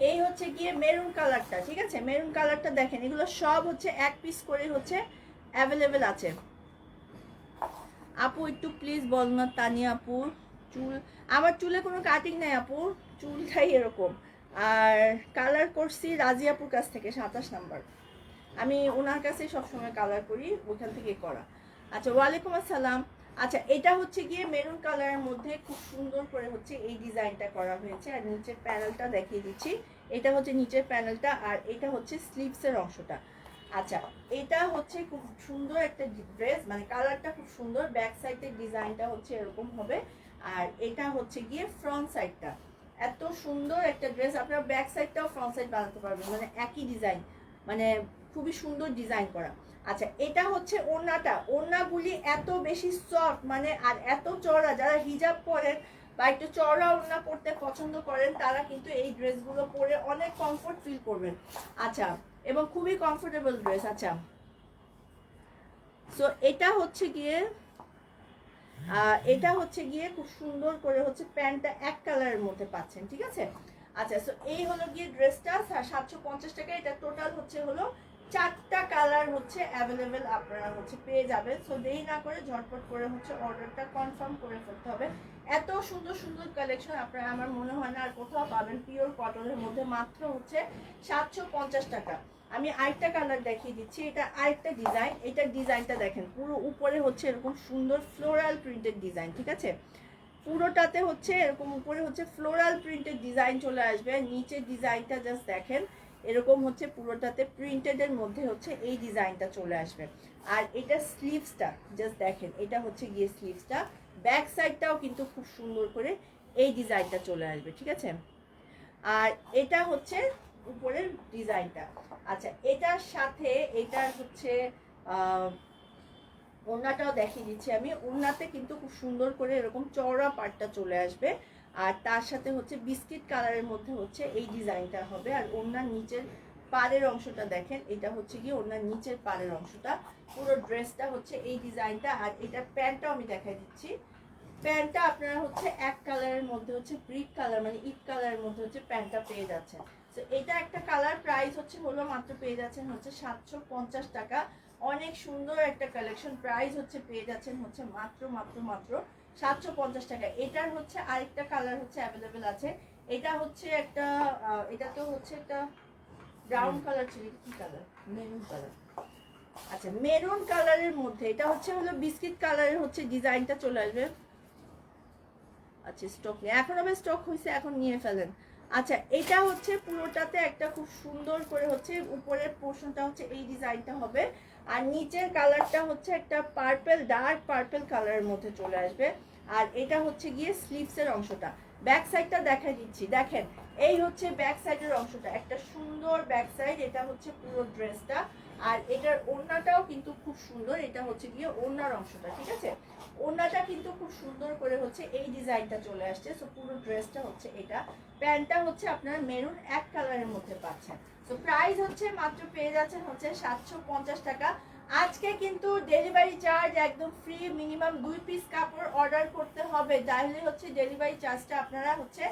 এই হচ্ছে গিয়ে মেরুন কালারটা, ঠিক আছে? মেরুন কালারটা দেখেন, এগুলো সব হচ্ছে এক পিস করে হচ্ছে অ্যাভেলেবেল আছে। আপু একটু প্লিজ বল না তানিয়া আপু, চুল আমার চুলে কোনো কাটিং নাই আপু, চুলটাই এরকম। আর কালার করছি রাজি আপুর কাছ থেকে 27 নাম্বার, আমি ওনার কাছে সবসময় কালার করি, ওখান থেকে করা। আচ্ছা ওয়ালাইকুম আসসালাম। আচ্ছা এটা হচ্ছে গিয়ে মেরুন কালারের মধ্যে খুব সুন্দর করে হচ্ছে এই ডিজাইনটা করা হয়েছে। আর নিচের প্যানেলটা দেখিয়ে দিচ্ছি, এটা হচ্ছে নিচের প্যানেলটা, আর এটা হচ্ছে স্লিভসের অংশটা। আচ্ছা এটা হচ্ছে খুব সুন্দর একটা ড্রেস, মানে কালারটা খুব সুন্দর, ব্যাক সাইডের ডিজাইনটা হচ্ছে এরকম হবে। আর এটা হচ্ছে গিয়ে ফ্রন্ট সাইডটা, এত সুন্দর একটা ড্রেস, আপনারা ব্যাক সাইডটাও ফ্রন্ট সাইড বানাতে পারবেন, মানে একই ডিজাইন, মানে খুবই সুন্দর ডিজাইন করা। আচ্ছা এটা হচ্ছে ওড়নাটা, ওড়নাগুলি এত বেশি সফট, মানে আর এত চওড়া, যারা হিজাব পরেন বা একটু চওড়া ওড়না পরতে পছন্দ করেন তারা কিন্তু এই ড্রেসগুলো পরে অনেক কমফোর্ট ফিল করবেন। আচ্ছা এবং খুবই কমফোর্টেবল ড্রেস। আচ্ছা সো এটা হচ্ছে গিয়ে খুব সুন্দর করে হচ্ছে প্যান্টটা এক কালারের মধ্যে পাচ্ছেন, ঠিক আছে? আচ্ছা সো এই হলো গিয়ে ড্রেসটা 750 টাকা। এটা টোটাল হলো 4টা কালার হচ্ছে অ্যাভেলেবেল, আপনারা হচ্ছে পেয়ে যাবেন। সো দেরি না করে ঝটপট করে হচ্ছে অর্ডারটা কনফার্ম করে ফেলতে হবে। এত সুন্দর সুন্দর কালেকশন আপনারা আমার মনে হয় না আর কোথাও পাবেন পিওর কটনের মধ্যে, মাত্র হচ্ছে 750 টাকা। আমি আরেকটা কালার দেখিয়ে দিচ্ছি, এটা আরেকটা ডিজাইন। এটা ডিজাইনটা দেখেন, পুরো উপরে হচ্ছে এরকম সুন্দর ফ্লোরাল প্রিন্টেড ডিজাইন, ঠিক আছে? পুরোটাতে হচ্ছে এরকম উপরে হচ্ছে ফ্লোরাল প্রিন্টেড ডিজাইন চলে আসবে, নিচের ডিজাইনটা জাস্ট দেখেন এরকম হচ্ছে পুরোটাতে প্রিন্টেডের মধ্যে হচ্ছে এই ডিজাইনটা চলে আসবে। আর এটা স্লিভসটা জাস্ট দেখেন, এটা হচ্ছে গিয়ে স্লিভসটা, ব্যাক সাইডটাও কিন্তু খুব সুন্দর করে এই ডিজাইনটা চলে আসবে, ঠিক আছে? আর এটা হচ্ছে উপরের ডিজাইনটা। আচ্ছা এটার সাথে এটার হচ্ছে ওড়নাটাও দেখিয়ে দিচ্ছি আমি। ওড়নাতে কিন্তু খুব সুন্দর করে এরকম চওড়া পাটটা চলে আসবে, আর তার সাথে হচ্ছে বিস্কিট কালারের মধ্যে হচ্ছে এই ডিজাইনটা হবে। আর ওড়নার নিচের পাড়ের অংশটা দেখেন, এটা হচ্ছে গিয়ে ওড়নার নিচের পাড়ের অংশটা, পুরো ড্রেসটা হচ্ছে এই ডিজাইনটা। আর এটা প্যান্টটাও আমি দেখাই দিচ্ছি, প্যান্টটা আপনারা হচ্ছে এক কালারের মধ্যে হচ্ছে ব্রিক কালার, মানে ইট কালারের মধ্যে হচ্ছে প্যান্টটা পেয়ে যাচ্ছেন। তো এটা একটা কালার, প্রাইস হচ্ছে মাত্র পেয়ে যাচ্ছেন হচ্ছে 750 টাকা। অনেক সুন্দর একটা কালেকশন, প্রাইস হচ্ছে পেয়ে যাচ্ছেন হচ্ছে মাত্র মাত্র মাত্র 750 টাকা। এটার হচ্ছে আরেকটা কালার হচ্ছে অ্যাভেলেবেল আছে, এটা হচ্ছে একটা এটা তো হচ্ছে একটা ব্রাউন কালার ছিল, কি কালার? Maroon colour. আচ্ছা মেরুন কালারের মধ্যে এটা হচ্ছে বিস্কিট কালারের হচ্ছে ডিজাইনটা চলে আসবে। আচ্ছা স্টক নেই এখন, আবার স্টক হয়েছে এখন নিয়ে ফেলেন। আচ্ছা এটা হচ্ছে পুরোটাতে একটা খুব সুন্দর করে হচ্ছে উপরের পোর্শনটা হচ্ছে এই ডিজাইনটা হবে, আর নিচের কালারটা হচ্ছে একটা পার্পল, ডার্ক পার্পল কালারের মধ্যে চলে আসবে। আর এটা হচ্ছে গিয়ে স্লিভসের অংশটা, ব্যাক সাইডটা দেখাই দিচ্ছি, দেখেন এই হচ্ছে ব্যাক সাইডের অংশটা, একটা সুন্দর ব্যাক সাইড, এটা হচ্ছে পুরো ড্রেসটা। আর এটার ওড়নাটাও কিন্তু খুব সুন্দর, এটা হচ্ছে গিয়ে ওড়নার অংশটা, ঠিক আছে? ওড়নাটা কিন্তু খুব সুন্দর করে হচ্ছে এই ডিজাইনটা চলে আসছে। সো পুরো ড্রেসটা হচ্ছে এটা, প্যান্টটা হচ্ছে আপনার মেরুন এক কালারের মধ্যে পাচ্ছেন। সো প্রাইস হচ্ছে মাত্র পেয়ে যাচ্ছেন হচ্ছে 750 টাকা। আজকে কিন্তু ডেলিভারি চার্জ একদম ফ্রি, মিনিমাম 2 পিস কাপড় অর্ডার করতে হবে, তাহলে হচ্ছে ডেলিভারি চার্জটা আপনারা হচ্ছে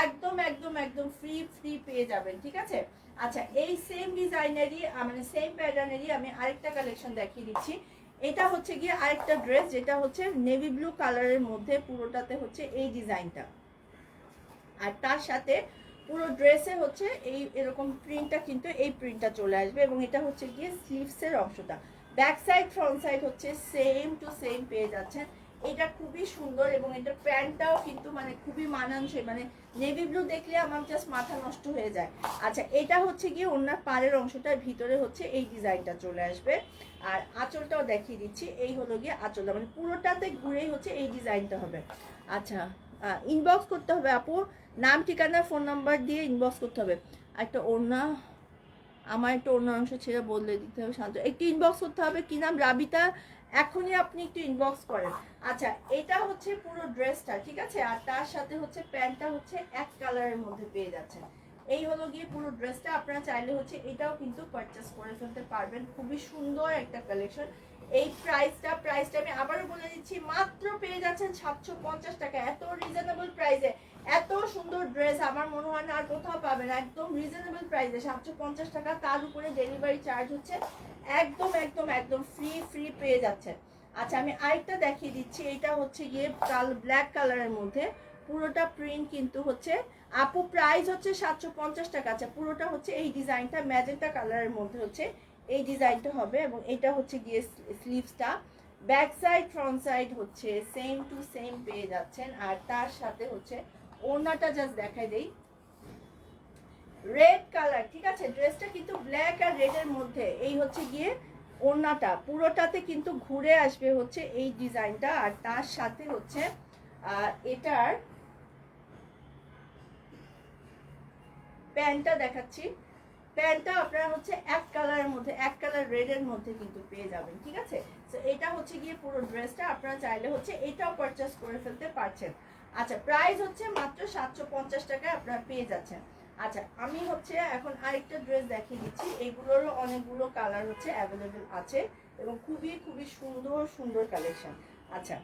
একদম একদম একদম ফ্রি পেয়ে যাবেন, ঠিক আছে? আচ্ছা এই সেম ডিজাইনেরই মানে সেম প্যাটার্নেরই আমি আরেকটা কালেকশন দেখিয়ে দিচ্ছি। এটা হচ্ছে গিয়ে আরেকটা ড্রেস, যেটা হচ্ছে নেভি ব্লু কালারের মধ্যে পুরোটাতে হচ্ছে এই ডিজাইনটা, আর তার সাথে পুরো ড্রেসে হচ্ছে এই এরকম প্রিন্টটা, কিন্তু এই প্রিন্টটা চলে আসবে। এবং এটা হচ্ছে গিয়ে স্লিভসের অংশটা, ব্যাক সাইড ফ্রন্ট সাইড হচ্ছে সেম টু সেম পেয়ে যাচ্ছেন। এটা খুবই সুন্দর এবং এটা প্যান্টটাও কিন্তু মানে খুবই মানানসই, মানে নেভি ব্লু দেখলে আমার জাস্ট মাথা নষ্ট হয়ে যায়। আচ্ছা এটা হচ্ছে গিয়ে ওনার পাড়ের অংশটার ভিতরে হচ্ছে এই ডিজাইনটা চলে আসবে। আর আঁচলটাও দেখিয়ে দিচ্ছি, এই হলো গিয়ে আঁচলটা, মানে পুরোটাতে ঘুরেই হচ্ছে এই ডিজাইনটা হবে। আচ্ছা ইনবক্স করতে হবে আপু, নাম ঠিকানা ফোন নাম্বার দিয়ে ইনবক্স করতে হবে। একটা ওড়না, আমার একটা অন্য অংশ ছেড়ে বদলে দিতে হবে, শান্ত একটু ইনবক্স করতে হবে। কি নাম? রাবিতা, এখনই আপনি একটু ইনবক্স করেন। আচ্ছা এটা হচ্ছে পুরো ড্রেসটা, ঠিক আছে? আর তার সাথে হচ্ছে প্যান্টটা হচ্ছে এক কালারের মধ্যে পেয়ে যাচ্ছেন। এই হলো গিয়ে পুরো ড্রেসটা, আপনারা চাইলে হচ্ছে এটাও কিন্তু পারচেস করে ফেলতে পারবেন, খুবই সুন্দর একটা কালেকশন। এই প্রাইসটা আমি আবারও বলে দিচ্ছি, মাত্র পেয়ে যাচ্ছেন 750 টাকা। এত রিজনেবল প্রাইসে এত সুন্দর ড্রেস আমার মনে হয় না আর কোথাও পাবেন। একদম রিজনেবল প্রাইসে 750 টাকা, তার উপরে ডেলিভারি চার্জ হচ্ছে একদম একদম একদম ফ্রি পেয়ে যাচ্ছেন। আচ্ছা আমি আরেকটা দেখিয়ে দিচ্ছি, এটা হচ্ছে গিয়ে ব্ল্যাক কালারের মধ্যে পুরোটা প্রিন্ট কিন্তু হচ্ছে আপু, প্রাইস হচ্ছে 750 টাকা। আচ্ছা পুরোটা হচ্ছে এই ডিজাইনটা ম্যাজেন্টা কালারের মধ্যে হচ্ছে এই ডিজাইনটা হবে, এবং এটা হচ্ছে গিয়ে স্লিভসটা, ব্যাক সাইড ফ্রন্ট সাইড হচ্ছে সেম টু সেম পেয়ে যাচ্ছেন। আর তার সাথে হচ্ছে ওড়নাটা জাস্ট দেখাই দেই, রেড কালার, ঠিক আছে? ড্রেসটা কিন্তু ব্ল্যাক আর রেডের মধ্যে, এই হচ্ছে গিয়ে ওড়নাটা পুরোটাতে কিন্তু ঘুরে আসবে হচ্ছে এই ডিজাইনটা। আর তার সাথে হচ্ছে এটার প্যান্টটা দেখাচ্ছি, প্যান্টটা আপনারা হচ্ছে এক কালারের মধ্যে, এক কালার রেডের মধ্যে কিন্তু পেয়ে যাবেন, ঠিক আছে? তো এটা হচ্ছে গিয়ে পুরো ড্রেসটা, আপনারা চাইলে হচ্ছে এটাও পারচেস করে ফেলতে পারছেন। আচ্ছা প্রাইস হচ্ছে মাত্র 750 টাকায় আপনারা পেয়ে যাচ্ছেন। আচ্ছা আমি হচ্ছে এখন আরেকটা ড্রেস দেখিয়ে দিচ্ছি, এগুলোরও অনেকগুলো কালার হচ্ছে অ্যাভেলেবেল আছে এবং খুবই খুবই সুন্দর সুন্দর কালেকশন। আচ্ছা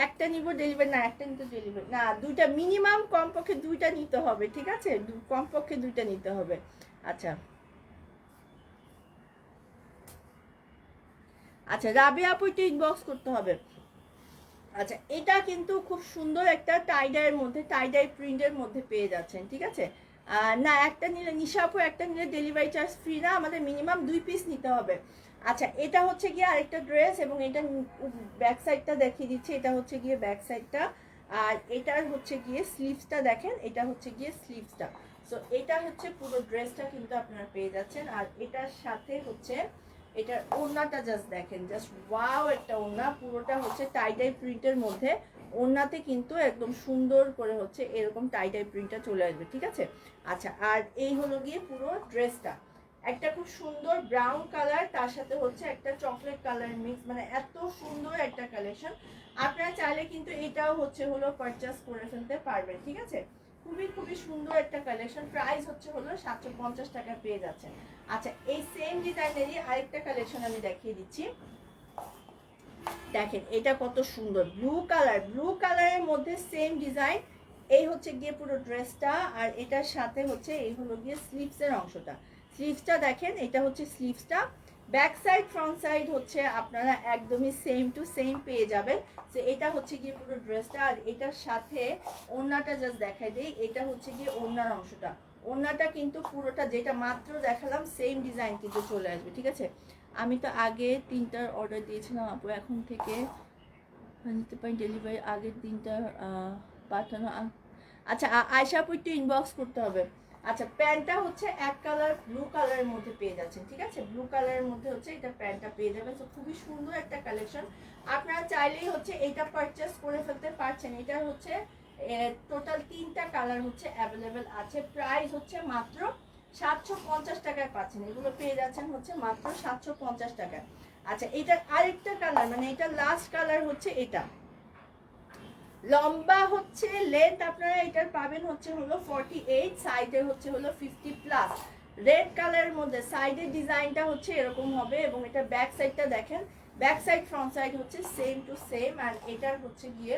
একটা নিব ডেলিভারি না, একটা নিতে ডেলিভারি না, দুইটা মিনিমাম কমপক্ষে দুইটা নিতে হবে, ঠিক আছে? কমপক্ষে দুইটা নিতে হবে। আচ্ছা আচ্ছা রাবিয়া আপু একটু ইনবক্স করতে হবে। আচ্ছা এটা কিন্তু খুব সুন্দর একটা টাইডাইয়ের মধ্যে, টাইডাই প্রিন্টের মধ্যে পেয়ে যাচ্ছেন, ঠিক আছে? না একটা নিলে, নিশা আপু একটা নিলে ডেলিভারি চার্জ ফ্রি না, আমাদের মিনিমাম 2 পিস নিতে হবে। আচ্ছা এটা হচ্ছে গিয়ে আরেকটা ড্রেস, এবং এটা ব্যাক সাইডটা দেখিয়ে দিচ্ছি, এটা হচ্ছে গিয়ে ব্যাক সাইডটা, আর এটার হচ্ছে গিয়ে স্লিভসটা দেখেন, এটা হচ্ছে গিয়ে স্লিভসটা। সো এটা হচ্ছে পুরো ড্রেসটা কিন্তু আপনারা পেয়ে যাচ্ছেন। আর এটার সাথে হচ্ছে এটার ওড়নাটা জাস্ট দেখেন, জাস্ট ওয়াও একটা ওড়না, পুরোটা হচ্ছে টাইডাই প্রিন্টের মধ্যে, ওড়নাতে কিন্তু একদম সুন্দর করে হচ্ছে এরকম টাইডাই প্রিন্টটা চলে আসবে, ঠিক আছে? আচ্ছা আর এই হলো গিয়ে পুরো ড্রেসটা, একটা খুব সুন্দর ব্রাউন কালার, তার সাথে হচ্ছে একটা চকলেট কালার মিক্স, মানে এত সুন্দর একটা কালেকশন। আপনারা চাইলে কিন্তু এটাও হচ্ছে হলো পারচেস করে ফেলতে পারবেন, ঠিক আছে? খুবই খুবই সুন্দর একটা কালেকশন, প্রাইস হচ্ছে হলো 750 টাকা পেয়ে যাচ্ছেন। আচ্ছা এই সেম ডিজাইনেরই আরেকটা কালেকশন আমি দেখিয়ে দিচ্ছি, দেখেন এটা কত সুন্দর, ব্লু কালার, ব্লু কালারের মধ্যে সেম ডিজাইন, এই হচ্ছে গিয়ে পুরো ড্রেসটা, আর এটার সাথে হচ্ছে এই হলো গিয়ে স্লিভসের অংশটা, স্লিভসটা দেখেন, এটা হচ্ছে স্লিভসটা, ব্যাক সাইড ফ্রন্ট সাইড হচ্ছে আপনারা একদমই সেম টু সেম পেয়ে যাবেন। তো এটা হচ্ছে গিয়ে পুরো ড্রেসটা, আর এটার সাথে ওড়নাটা জাস্ট দেখাই দেই, এটা হচ্ছে গিয়ে ওড়নার অংশটা, ওড়নাটা কিন্তু পুরোটা যেটা মাত্র দেখালাম সেম ডিজাইন কিন্তু চলে আসবে, ঠিক আছে? আমি তো আগে 3টার অর্ডার দিয়েছিলাম আপু, এখন থেকে নিতে পারি ডেলিভারি আগের দিনটা পাঠানো। আচ্ছা আয়শা আপু একটু ইনবক্স করতে হবে। আচ্ছা প্যান্টটা হচ্ছে এক কালার ব্লু কালারের মধ্যে পেয়ে যাচ্ছেন, ঠিক আছে? ব্লু কালারের মধ্যে হচ্ছে এটা প্যান্টটা পেয়ে যাবেন। তো খুবই সুন্দর একটা কালেকশন, আপনারা চাইলেই হচ্ছে এটা পারচেস করে ফেলতে পারছেন। এটা হচ্ছে টোটাল 3টা কালার হচ্ছে অ্যাভেলেবেল আছে, প্রাইস হচ্ছে মাত্র 750 টাকায় পাচ্ছেন, এগুলো পেয়ে যাচ্ছেন হচ্ছে মাত্র 750 টাকায়। আচ্ছা এটার আরেকটা কালার, মানে এটা লাস্ট কালার হচ্ছে এটা, লম্বা হচ্ছে লেন্থ আপনারা এটার পাবেন হচ্ছে হলো 48, সাইডে হচ্ছে হলো 50 প্লাস, রেড কালারের মধ্যে সাইডের ডিজাইনটা হচ্ছে এরকম হবে, এবং এটা ব্যাক সাইডটা দেখেন, ব্যাক সাইড ফ্রন্ট সাইড হচ্ছে সেম টু সেম। আর এটার হচ্ছে গিয়ে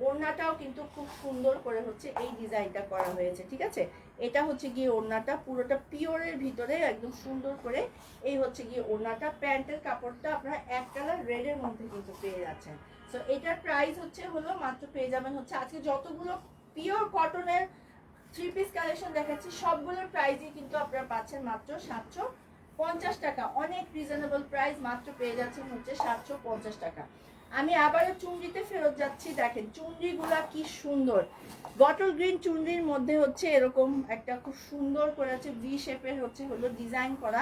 ওড়নাটাও কিন্তু খুব সুন্দর করে হচ্ছে এই ডিজাইনটা করা হয়েছে, ঠিক আছে? এটা হচ্ছে গিয়ে ওড়নাটা, পুরোটা পিওরের ভিতরে একদম সুন্দর করে এই হচ্ছে গিয়ে ওড়নাটা, প্যান্টের কাপড়টা আপনারা এক কালার রেডের মধ্যে কিন্তু পেয়ে যাচ্ছেন। সো এটার প্রাইস হচ্ছে হলো মাত্র পেয়ে যাবেন হচ্ছে, আজকে যতগুলো পিওর কটনের 3 পিস কালেকশন দেখাচ্ছি সবগুলোর প্রাইসই কিন্তু আপনারা পাচ্ছেন মাত্র 750 টাকা, অনেক রিজনেবল প্রাইস, মাত্র পেয়ে যাচ্ছেন হচ্ছে 750 টাকা। আমি আবারও চুনরিতে ফেরত যাচ্ছি, দেখেন চুনরিগুলা কি সুন্দর, বটল গ্রিন চুনরির মধ্যে হচ্ছে এরকম একটা খুব সুন্দর করে হচ্ছে ভি শেপের হচ্ছে হলো ডিজাইন করা,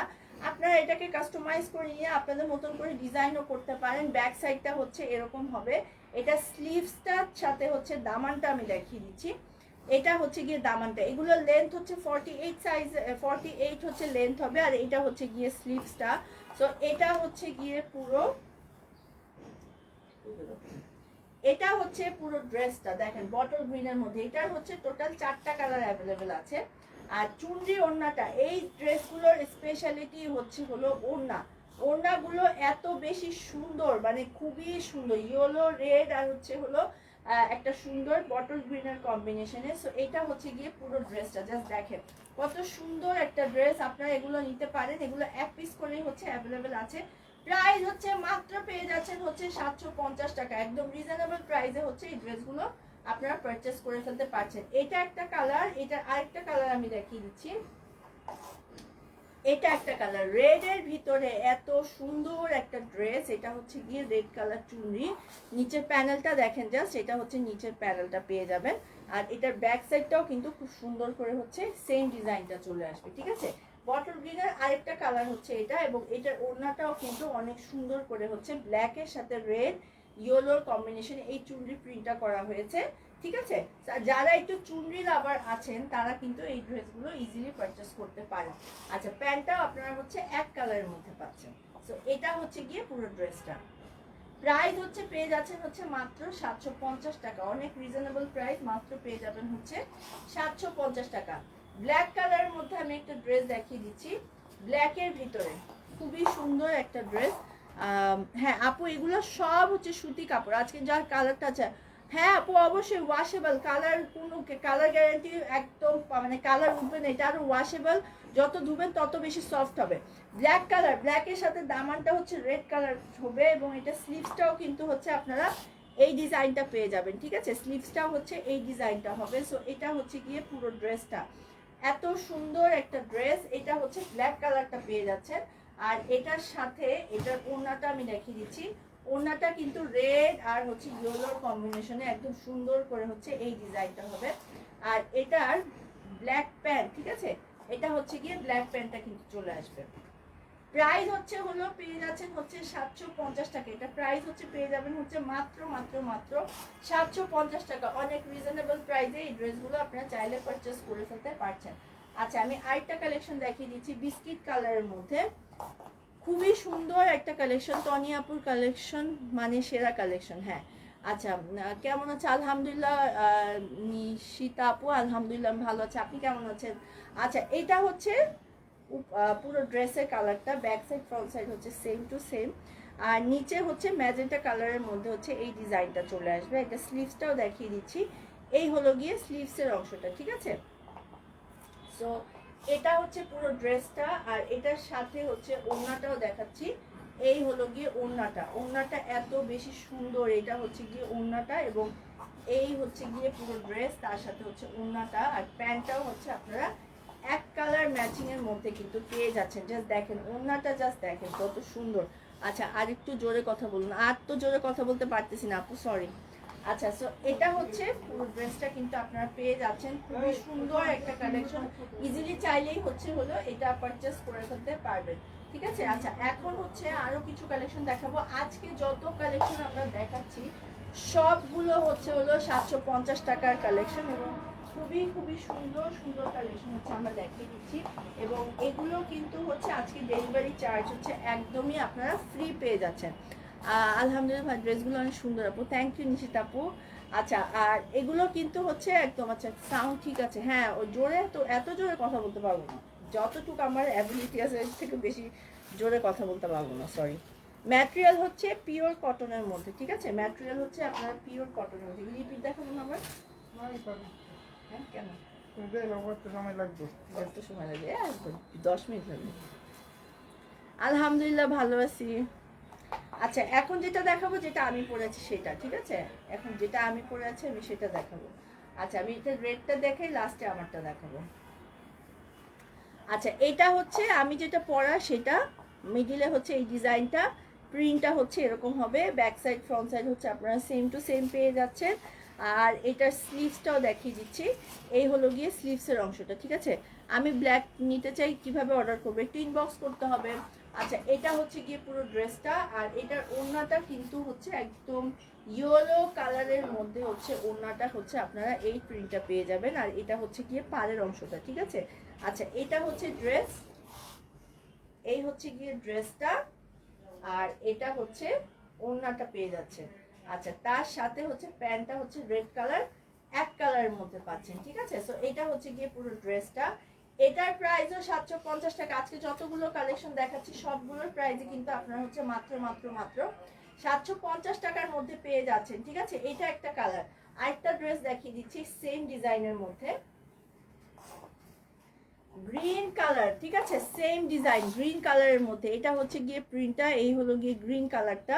আপনারা এটাকে কাস্টমাইজ করে নিয়ে আপনাদের মতন করে ডিজাইনও করতে পারেন। ব্যাক সাইডটা হচ্ছে এরকম হবে, এটা স্লিভসটার সাথে হচ্ছে দামানটা আমি দেখিয়ে দিচ্ছি, এটা হচ্ছে গিয়ে দামানটা, এগুলোর লেন্থ হচ্ছে 48 সাইজ, 48 হচ্ছে লেন্থ হবে, আর এটা হচ্ছে গিয়ে স্লিভসটা। সো এটা হচ্ছে গিয়ে পুরো, এটা হচ্ছে পুরো ড্রেসটা দেখেন বটল গ্রিনের মধ্যে, এটার হচ্ছে টোটাল 4টা কালার অ্যাভেলেবেল আছে। আর চুনরি ওড়নাটা, এই ড্রেসগুলোর স্পেশালিটি হচ্ছে হলো ওড়না, ওড়নাগুলো এত বেশি সুন্দর, মানে খুবই সুন্দর, ইয়েলো রেড আর হচ্ছে হলো একটা সুন্দর বটল গ্রিনের কম্বিনেশনে। সো এটা হচ্ছে গিয়ে পুরো ড্রেসটা, জাস্ট দেখেন কত সুন্দর একটা ড্রেস। আপনারা এগুলো নিতে পারেন, এগুলো এক পিস করেই হচ্ছে অ্যাভেলেবেল আছে। প্রাইস হচ্ছে মাত্র পেয়ে যাচ্ছেন হচ্ছে 750 টাকা, একদম রিজনেবল প্রাইসে হচ্ছে এই ড্রেসগুলো আপনারা পারচেস করে ফেলতে পারছেন। এটা একটা কালার, এটা আরেকটা কালার আমি দেখিয়ে দিচ্ছি। এটা একটা কালার, রেড এর ভিতরে এত সুন্দর একটা ড্রেস। এটা হচ্ছে গিয়ে রেড কালার চুনরি, নিচের প্যানেলটা দেখেন জাস্ট, এটা হচ্ছে নিচের প্যানেলটা পেয়ে যাবেন। আর এটার ব্যাক সাইডটাও কিন্তু খুব সুন্দর করে হচ্ছে সেম ডিজাইনটা চলে আসবে, ঠিক আছে। বটল গ্রিনের আরেকটা কালার হচ্ছে এটা, এবং এটার ওড়নাটাও কিন্তু অনেক সুন্দর করে হচ্ছে ব্ল্যাকের সাথে রেড ইয়েলোর কম্বিনেশনে এই চুনরি প্রিন্টটা করা হয়েছে, ঠিক আছে। যারা একটু চুনরি লাভার আছেন তারা কিন্তু এই ড্রেসগুলো ইজিলি পারচেস করতে পারেন। আচ্ছা, প্যান্টটাও আপনারা হচ্ছে এক কালারের মধ্যে পাচ্ছেন। সো এটা হচ্ছে গিয়ে পুরো ড্রেসটা। প্রাইস হচ্ছে পেয়ে যাচ্ছেন হচ্ছে মাত্র 750 টাকা, অনেক রিজনেবল প্রাইস, মাত্র পেয়ে যাবেন হচ্ছে 750 টাকা। ব্ল্যাক কালারের মধ্যে আমি একটা ড্রেস দেখিয়ে দিচ্ছি, ব্ল্যাকের ভিতরে খুবই সুন্দর একটা ড্রেস। হ্যাঁ আপু, এগুলো সব হচ্ছে সুতি কাপড়, আজকে যার কালারটা আছে। হ্যাঁ আপু, অবশ্যই ওয়াশেবল, কালার কোনো কালার গ্যারান্টি একদম, মানে কালার উঠবে না, এটা আরো ওয়াশেবল, যত ধুবেন তত বেশি সফট হবে। ব্ল্যাক কালার, ব্ল্যাকের সাথে দামানটা হচ্ছে রেড কালার হবে, এবং এটা স্লিভসটাও কিন্তু হচ্ছে আপনারা এই ডিজাইনটা পেয়ে যাবেন, ঠিক আছে। স্লিভসটাও হচ্ছে এই ডিজাইনটা হবে। সো এটা হচ্ছে গিয়ে পুরো ড্রেসটা, এত সুন্দর একটা ড্রেস। এটা হচ্ছে ব্ল্যাক কালারটা পেয়ে যাচ্ছেন। আর এটার সাথে এটার ওড়নাটা আমি দেখিয়ে দিচ্ছি, ওড়নাটা কিন্তু রেড আর হচ্ছে ইয়েলোর কম্বিনেশনে একদম সুন্দর করে হচ্ছে এই ডিজাইনটা হবে। আর এটার ব্ল্যাক প্যান্ট, ঠিক আছে, এটা হচ্ছে গিয়ে ব্ল্যাক প্যান্টটা কিন্তু চলে আসবে। প্রাইস হচ্ছে হলো পেয়ে যাচ্ছেন হচ্ছে 750 টাকা, এটা প্রাইস হচ্ছে পেয়ে যাবেন হচ্ছে মাত্র মাত্র মাত্র 750 টাকা, অনেক রিজনেবল প্রাইসে এই ড্রেসগুলো আপনারা চাইলে পারচেস করে ফেলতে পারছেন। আচ্ছা, আমি আরেকটা কালেকশন দেখিয়ে দিচ্ছি বিস্কিট কালারের মধ্যে, খুবই সুন্দর একটা কালেকশন, টনি আপুর কালেকশন, মানে সেরা কালেকশন। হ্যাঁ আচ্ছা, কেমন আছে? আলহামদুলিল্লাহ নিশিতা আপু, আলহামদুলিল্লাহ ভালো আছে, আপনি কেমন আছেন? আচ্ছা, এটা হচ্ছে পুরো ড্রেসের কালারটা, ব্যাক সাইড ফ্রন্ট সাইড হচ্ছে সেম টু সেম। আর নিচে হচ্ছে ম্যাজেন্টা কালারের মধ্যে হচ্ছে এই ডিজাইনটা চলে আসবে। এটা স্লিভসটাও দেখিয়ে দিচ্ছি, এই হলো গিয়ে স্লিভসের অংশটা, ঠিক আছে। সো এটা হচ্ছে পুরো ড্রেসটা, আর এটার সাথে হচ্ছে ওড়নাটাও দেখাচ্ছি, এই হলো গিয়ে ওড়নাটা। ওড়নাটা এত বেশি সুন্দর, এটা হচ্ছে গিয়ে ওড়নাটা, এবং এই হচ্ছে গিয়ে পুরো ড্রেস, তার সাথে হচ্ছে ওড়নাটা। আর প্যান্টটাও হচ্ছে আপনারা এক কালার ম্যাচিং এর মধ্যে কিন্তু পেয়ে যাচ্ছেন। জাস্ট দেখেন ওড়নাটা, জাস্ট দেখেন কত সুন্দর। আচ্ছা, আর একটু জোরে কথা বলুন, আর তো জোরে কথা বলতে পারতেছি না আপু, সরি। আচ্ছা, সো এটা হচ্ছে পুরো ড্রেসটা কিন্তু আপনারা পেয়ে যাচ্ছেন, খুবই সুন্দর একটা কালেকশন, ইজিলি চাইলেই হচ্ছে হলো এটা পারচেস করে ফেলতে পারবেন, ঠিক আছে। আচ্ছা, এখন হচ্ছে আরো কিছু কালেকশন দেখাবো। আজকে যত কালেকশন আমরা দেখাচ্ছি সবগুলো হচ্ছে হলো 750 টাকার কালেকশন, এবং খুবই খুবই সুন্দর সুন্দর কালেকশন হচ্ছে আমরা দেখিয়ে দিচ্ছি। এবং এগুলো কিন্তু হচ্ছে আজকে ডেলিভারি চার্জ হচ্ছে একদমই আপনারা ফ্রি পেয়ে যাচ্ছেন। আলহামদুলিল্লাহ, ড্রেসগুলো অনেক সুন্দর আপু, থ্যাংক ইউ নিশিত আপু। আচ্ছা, আর এগুলো কিন্তু হচ্ছে একদম, আচ্ছা সাউন্ড ঠিক আছে, হ্যাঁ ও জোরে, তো এত জোরে কথা বলতে পারবো না, যতটুকু আমার অ্যাবিলিটি আছে এর থেকে বেশি জোরে কথা বলতে পারবো না, সরি। ম্যাটেরিয়াল হচ্ছে পিওর কটনের মধ্যে, ঠিক আছে, ম্যাটেরিয়াল হচ্ছে আপনার পিওর কটনের মধ্যে। লিপিড দেখাবো না আমার, হ্যাঁ কেন সময় লাগবে, একটু সময় লাগবে, 10 মিনিট লাগবে। আলহামদুলিল্লাহ ভালো আছি। আচ্ছা, এখন যেটা দেখাবো, যেটা আমি পরেছি সেটা, ঠিক আছে, এখন যেটা আমি পরে আছি আমি সেটা দেখাবো। আচ্ছা, আমি এটা রেডটা দেখাই, লাস্টে আমারটা দেখাবো। আচ্ছা, এটা হচ্ছে আমি যেটা পরা সেটা, মিডিলে হচ্ছে এই ডিজাইনটা, প্রিন্টটা হচ্ছে এরকম হবে, ব্যাক সাইড ফ্রন্ট সাইড হচ্ছে আপনারা সেম টু সেম পেয়ে যাচ্ছেন। আর এটার স্লিভসটাও দেখিয়ে দিচ্ছি, এই হলো গিয়ে স্লিভসের অংশটা, ঠিক আছে। আমি ব্ল্যাক নিতে চাই, কিভাবে অর্ডার করবো, একটু ইনবক্স করতে হবে। আচ্ছা, এটা হচ্ছে গিয়ে পুরো ড্রেসটা, আর এটার ওড়নাটা কিন্তু হচ্ছে একদম ইয়েলো কালারের মধ্যে হচ্ছে ওড়নাটা হচ্ছে আপনারা এই প্রিন্টটা পেয়ে যাবেন। আর এটা হচ্ছে গিয়ে পাড়ের অংশটা, ঠিক আছে। আচ্ছা, এটা হচ্ছে ড্রেস, এই হচ্ছে গিয়ে ড্রেসটা, আর এটা হচ্ছে ওড়নাটা পেয়ে যাচ্ছে। আচ্ছা, তার সাথে হচ্ছে প্যান্টটা হচ্ছে রেড কালার, এক কালারের মধ্যে পাচ্ছেন, ঠিক আছে। সো এটা হচ্ছে গিয়ে পুরো ড্রেসটা, এটার প্রাইসও 750 টাকা। আজকে যতগুলো কালেকশন দেখাচ্ছি সবগুলোর প্রাইসে কিন্তু আপনারা হচ্ছে মাত্র 750 টাকার মধ্যে পেয়ে যাচ্ছেন, ঠিক আছে। এটা একটা কালার। আরেকটা ড্রেস দেখিয়ে দিচ্ছি সেম ডিজাইনের মধ্যে, গ্রিন কালার, ঠিক আছে, সেম ডিজাইন গ্রিন কালারের মধ্যে। এটা হচ্ছে গিয়ে প্রিন্টটা, এই হলো গিয়ে গ্রিন কালারটা।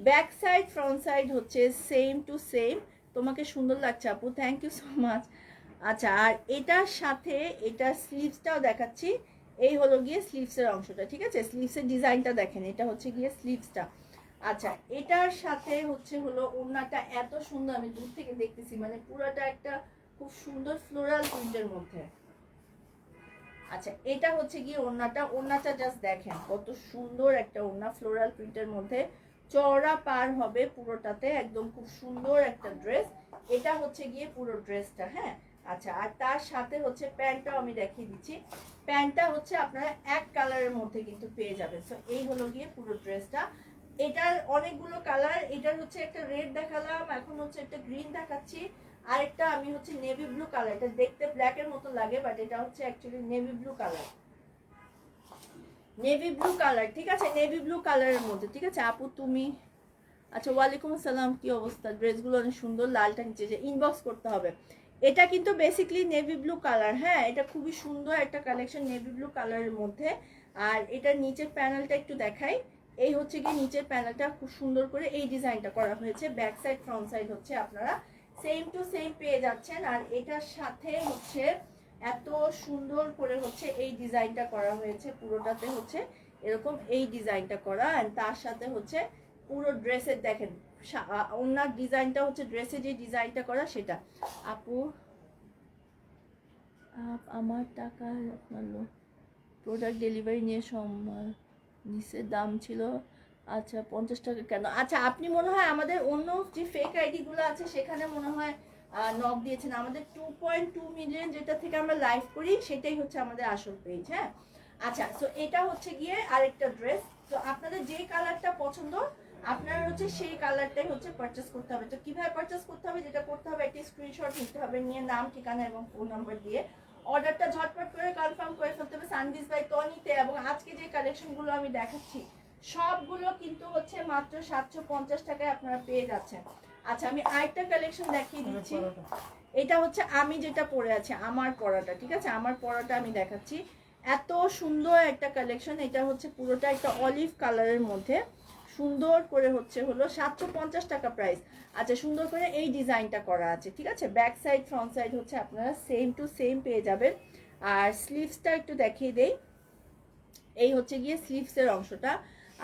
ব্যাক সাইড ফ্রন্ট সাইড হচ্ছে সেম টু সেম। তোমাকে সুন্দর লাগছে আপু, থ্যাংক ইউ সো মাচ। আচ্ছা, আর এটার সাথে এটার স্লিভসটাও দেখাচ্ছি। এই হলো গিয়ে স্লিভসের অংশটা, ঠিক আছে। স্লিভসের ডিজাইনটা দেখেন, এটা হচ্ছে গিয়ে স্লিভসটা। আচ্ছা, এটার সাথে হলো ওড়নাটা এত সুন্দর, আমি দূর থেকে দেখতেছি, মানে পুরোটা একটা খুব সুন্দর ফ্লোরাল প্রিন্টের মধ্যে। আচ্ছা, এটা হচ্ছে গিয়ে ওড়নাটা জাস্ট দেখেন কত সুন্দর একটা ওড়না, ফ্লোরাল প্রিন্টের মধ্যে, চওড়া পার হবে পুরোটাতে, একদম খুব সুন্দর একটা ড্রেস। এটা হচ্ছে গিয়ে পুরো ড্রেসটা, হ্যাঁ। আচ্ছা, আর তার সাথে হচ্ছে প্যান্টটাও আমি দেখিয়ে দিচ্ছি। প্যান্টটা হচ্ছে আপনারা এক কালারের মধ্যে কিন্তু পেয়ে যাবেন। সো এই হলো গিয়ে পুরো ড্রেসটা। এটার অনেকগুলো কালার, এটার হচ্ছে একটা রেড দেখালাম, এখন হচ্ছে একটা গ্রিন দেখাচ্ছি, আরেকটা আমি হচ্ছে নেভি ব্লু কালার। এটা দেখতে ব্ল্যাকের মতো লাগে, বাট এটা হচ্ছে actually navy blue colour, navy blue colour, ঠিক আছে, নেভি ব্লু কালারের মধ্যে, ঠিক আছে। আপু তুমি, আচ্ছা ওয়ালাইকুম আসসালাম, কি অবস্থা? ড্রেসগুলো অনেক সুন্দর, লালটা নিচে যে ইনবক্স করতে হবে। এটা কিন্তু বেসিক্যালি নেভি ব্লু কালার, হ্যাঁ, এটা খুবই সুন্দর একটা কালেকশন নেভি ব্লু কালারের মধ্যে। আর এটার নিচের প্যানেলটা একটু দেখাই। এই হচ্ছে গিয়ে নিচের প্যানেলটা খুব সুন্দর করে এই ডিজাইনটা করা হয়েছে, ব্যাক সাইড ফ্রন্ট সাইড হচ্ছে আপনারা সেম টু সেম পেয়ে যাচ্ছেন। আর এটার সাথে হচ্ছে এত সুন্দর করে হচ্ছে এই ডিজাইনটা করা হয়েছে, পুরোটাতে হচ্ছে এরকম এই ডিজাইনটা করা। আর তার সাথে হচ্ছে পুরো ড্রেসের দেখেন ওনার ডিজাইনটা হচ্ছে ড্রেসে যে ডিজাইনটা করা সেটা। আপু আমার টাকা আপনার প্রোডাক্ট ডেলিভারি নিয়ে সময় নিচের দাম ছিল, আচ্ছা 50 টাকা কেন? আচ্ছা, আপনি মনে হয় আমাদের অন্য যে ফেক আইডিগুলো আছে সেখানে মনে হয় নক দিয়েছেন। আমাদের 2.2 মিলিয়ন যেটা থেকে আমরা লাইভ করি সেটাই হচ্ছে আমাদের আসল পেজ, হ্যাঁ। আচ্ছা, সো এটা হচ্ছে গিয়ে আরেকটা ড্রেস। তো আপনাদের যে কালারটা পছন্দ আপনারা হচ্ছে সেই কালারটাই হচ্ছে পারচেস করতে হবে। তো কিভাবে পারচেস করতে হবে, যেটা করতে হবে একটা স্ক্রিনশট নিতে হবে, নিয়ে নাম ঠিকানা এবং ফোন নাম্বার দিয়ে অর্ডারটা ঝটপট করে কনফার্ম করে ফেলতে হবে সানভিজ বাই টনিতে। এবং আজকে যে কালেকশনগুলো আমি দেখাচ্ছি সবগুলো কিন্তু হচ্ছে মাত্র 750 টাকায় আপনারা পেয়ে যাচ্ছেন। আচ্ছা, আমি আরেকটা কালেকশন দেখিয়ে দিচ্ছি। এটা হচ্ছে আমি যেটা পরে আছি, আমার পরাটা, ঠিক আছে, আমার পরাটা আমি দেখাচ্ছি। এত সুন্দর একটা কালেকশন, এটা হচ্ছে পুরোটা একটা অলিভ কালারের মধ্যে, সুন্দর করে হলো 750 টাকা প্রাইস। আচ্ছা, সুন্দর করে এই ডিজাইনটা করা আছে, ঠিক আছে। ব্যাক সাইড ফ্রন্ট সাইড হচ্ছে আপনারা সেম টু সেম পেয়ে যাবেন। আর স্লিভসটা একটু দেখিয়ে দেই, এই হচ্ছে গিয়ে স্লিভসের অংশটা,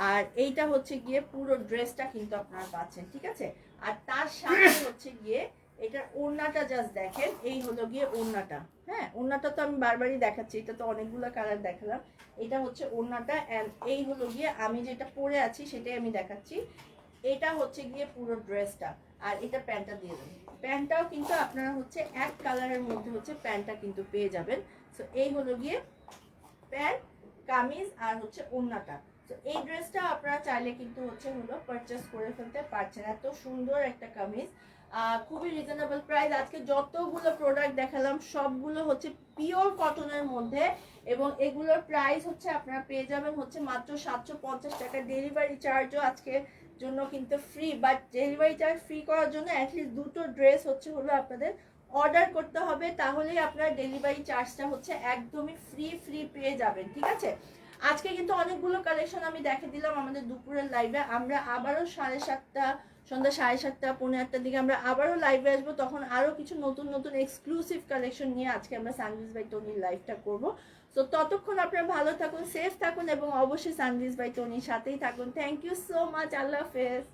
আর এইটা হচ্ছে গিয়ে পুরো ড্রেসটা কিন্তু আপনারা পাচ্ছেন, ঠিক আছে। আর তার সাথে হচ্ছে গিয়ে এটার ওড়নাটা জাস্ট দেখেন, এই হলো গিয়ে ওড়নাটা, হ্যাঁ। ওড়নাটা তো আমি বারবারই দেখাচ্ছি, এটা তো অনেকগুলো কালার দেখালাম। এটা হচ্ছে ওড়নাটা, অ্যান্ড এই হলো গিয়ে আমি যেটা পরে আছি সেটাই আমি দেখাচ্ছি। এটা হচ্ছে গিয়ে পুরো ড্রেসটা, আর এটা প্যান্টটা দিয়ে দেবেন। প্যান্টটাও কিন্তু আপনারা হচ্ছে এক কালারের মধ্যে হচ্ছে প্যান্টটা কিন্তু পেয়ে যাবেন। সো এই হলো গিয়ে প্যান্ট, কামিজ আর হচ্ছে ওড়নাটা। তো এই ড্রেসটা আপনারা চাইলে কিন্তু হলো পারচেস করে ফেলতে পারছেন। এত সুন্দর একটা কামিজ, খুবই রিজনেবল প্রাইস। আজকে যতগুলো প্রোডাক্ট দেখালাম সবগুলো হচ্ছে পিওর কটনের মধ্যে, এবং এগুলোর প্রাইস হচ্ছে আপনারা পেয়ে যাবেন হচ্ছে মাত্র 750 টাকা। ডেলিভারি চার্জও আজকে জন্য কিন্তু free, but delivery charge free করার জন্য অ্যাটলিস্ট দুটো ড্রেস হলো আপনাদের অর্ডার করতে হবে, তাহলেই আপনার ডেলিভারি চার্জটা হচ্ছে একদমই ফ্রি পেয়ে যাবেন, ঠিক আছে। আজকে কিন্তু অনেকগুলো কালেকশন আমি দেখে দিলাম আমাদের দুপুরের লাইভে। আমরা আবারও 7:30 সন্ধ্যা 7:30 8:30 দিকে আমরা আবারও লাইভে আসবো, তখন আরও কিছু নতুন নতুন এক্সক্লুসিভ কালেকশন নিয়ে আজকে আমরা সানভিজ বাই টনির লাইভটা করবো। তো ততক্ষণ আপনারা ভালো থাকুন, সেফ থাকুন, এবং অবশ্যই সানভিজ বাই টনির সাথেই থাকুন। থ্যাংক ইউ সো মাচ, আল্লাহ হাফেজ।